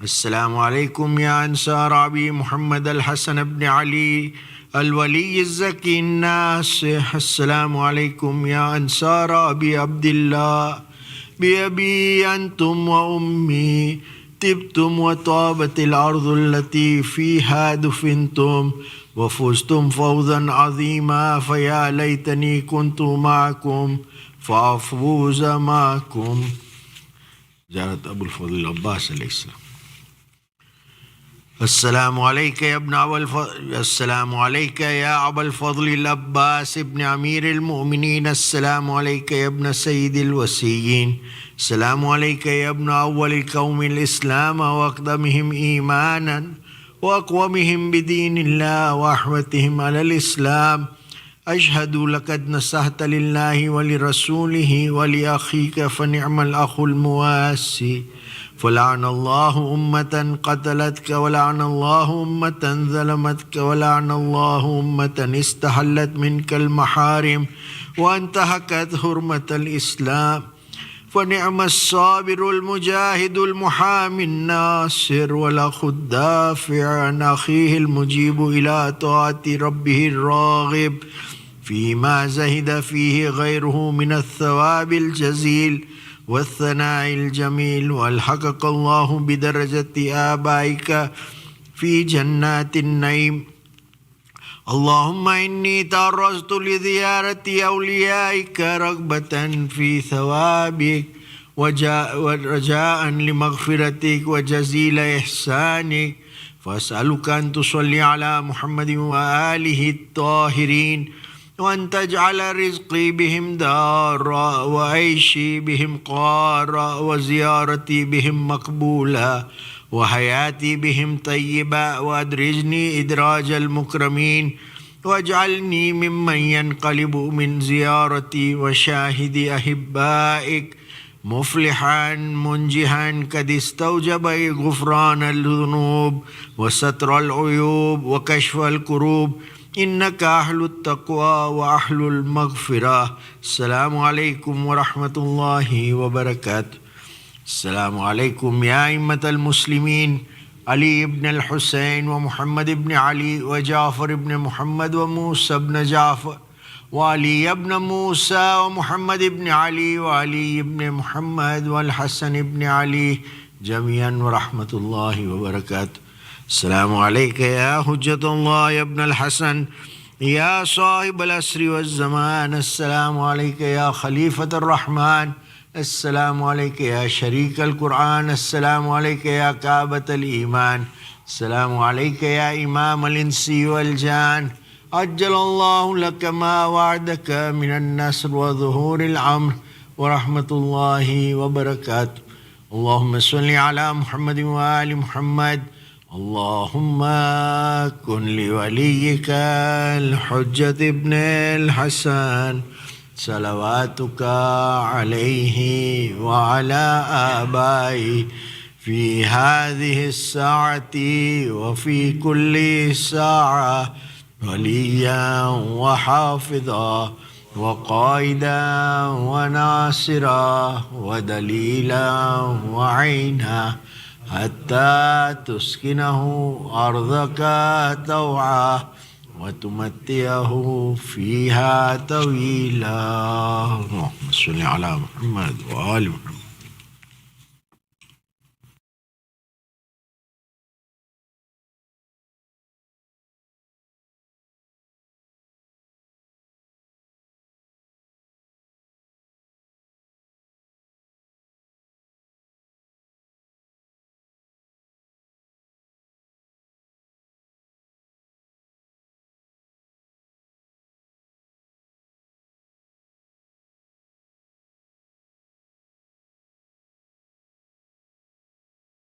السلام عليكم يا أنصار أبي محمد الحسن بن علي الولي الزكي الناصح. السلام عليكم يا أنصار أبي عبد الله. بأبي أنتم وأمي طبتم وطابت الأرض التي فيها دفنتم وفزتم فوزا عظيما. فيا ليتني كنت معكم فأفوز معكم. زيارة أبو الفضل العباس عليه السلام. السلام عليك يا ابن السلام عليك يا أبا الفضل العباس ابن أمير المؤمنين. السلام عليك يا ابن سيد الوسيين. السلام عليك يا ابن أول القوم الإسلام وأقدمهم إيمانا وأقومهم بدين الله وأحوتهم على الإسلام. أشهد لقد نصحت لله ولرسوله ولأخيك فنعم الأخ المواسي. فلعن الله أمة قتلتك ولعن الله أمة ظلمتك ولعن الله أمة استحلت منك المحارم وانتهكت حرمة الإسلام. فنعم الصابر المجاهد المحامي الناصر والأخ الدافع عن أخيه المجيب إلى طاعة ربه الراغب فيما زهد فيه غيره من الثواب الجزيل والثناء الجميل. والحقك الله بدرجة آبائك في جنات النعيم اللهم إني تعرضت لزيارة أوليائك رغبة في ثوابك ورجاء لمغفرتك وجزيل إحسانك، فأسألك أن تصلي على محمد وآله الطاهرين، وأن تجعل رزقي بهم دارا وعيشي بهم قارا وزيارتي بهم مقبولة وحياتي بهم طيبة، وأدرجني إدراج المكرمين، واجعلني ممن ينقلب من زيارتي وشاهد أحبائك مفلحا منجحا قد استوجب غفران الذنوب وستر العيوب وكشف الكروب، إنك أهل التقوى وأهل المغفرة. السلام عليكم ورحمة الله وبركاته. السلام عليكم يا أئمة المسلمين، علي بن الحسين ومحمد بن علي وجعفر بن محمد وموسى بن جعفر وعلي بن موسى ومحمد بن علي وعلي بن محمد والحسن بن علي جميعا ورحمة الله وبركاته. السلام عليك يا حجة الله يا ابن الحسن يا صاحب العصر والزمان. السلام عليك يا خليفة الرحمن. السلام عليك يا شريك القرآن. السلام عليك يا كعبة الإيمان. السلام عليك يا إمام الإنس والجان. عجل الله لك ما وعدك من النصر وظهور الأمر ورحمة الله وبركاته. اللهم صل على محمد وآل محمد. اللهم كن لوليك الحجة ابن الحسن صلواتك عليه وعلى آبائه في هذه الساعة وفي كل ساعة وليا وحافظا وقائدا وناصرا ودليلا وعينا، حتى تسكنه أرضك طوعا وتمتعه فيها طويلا. اللهم صل على محمد وآل محمد.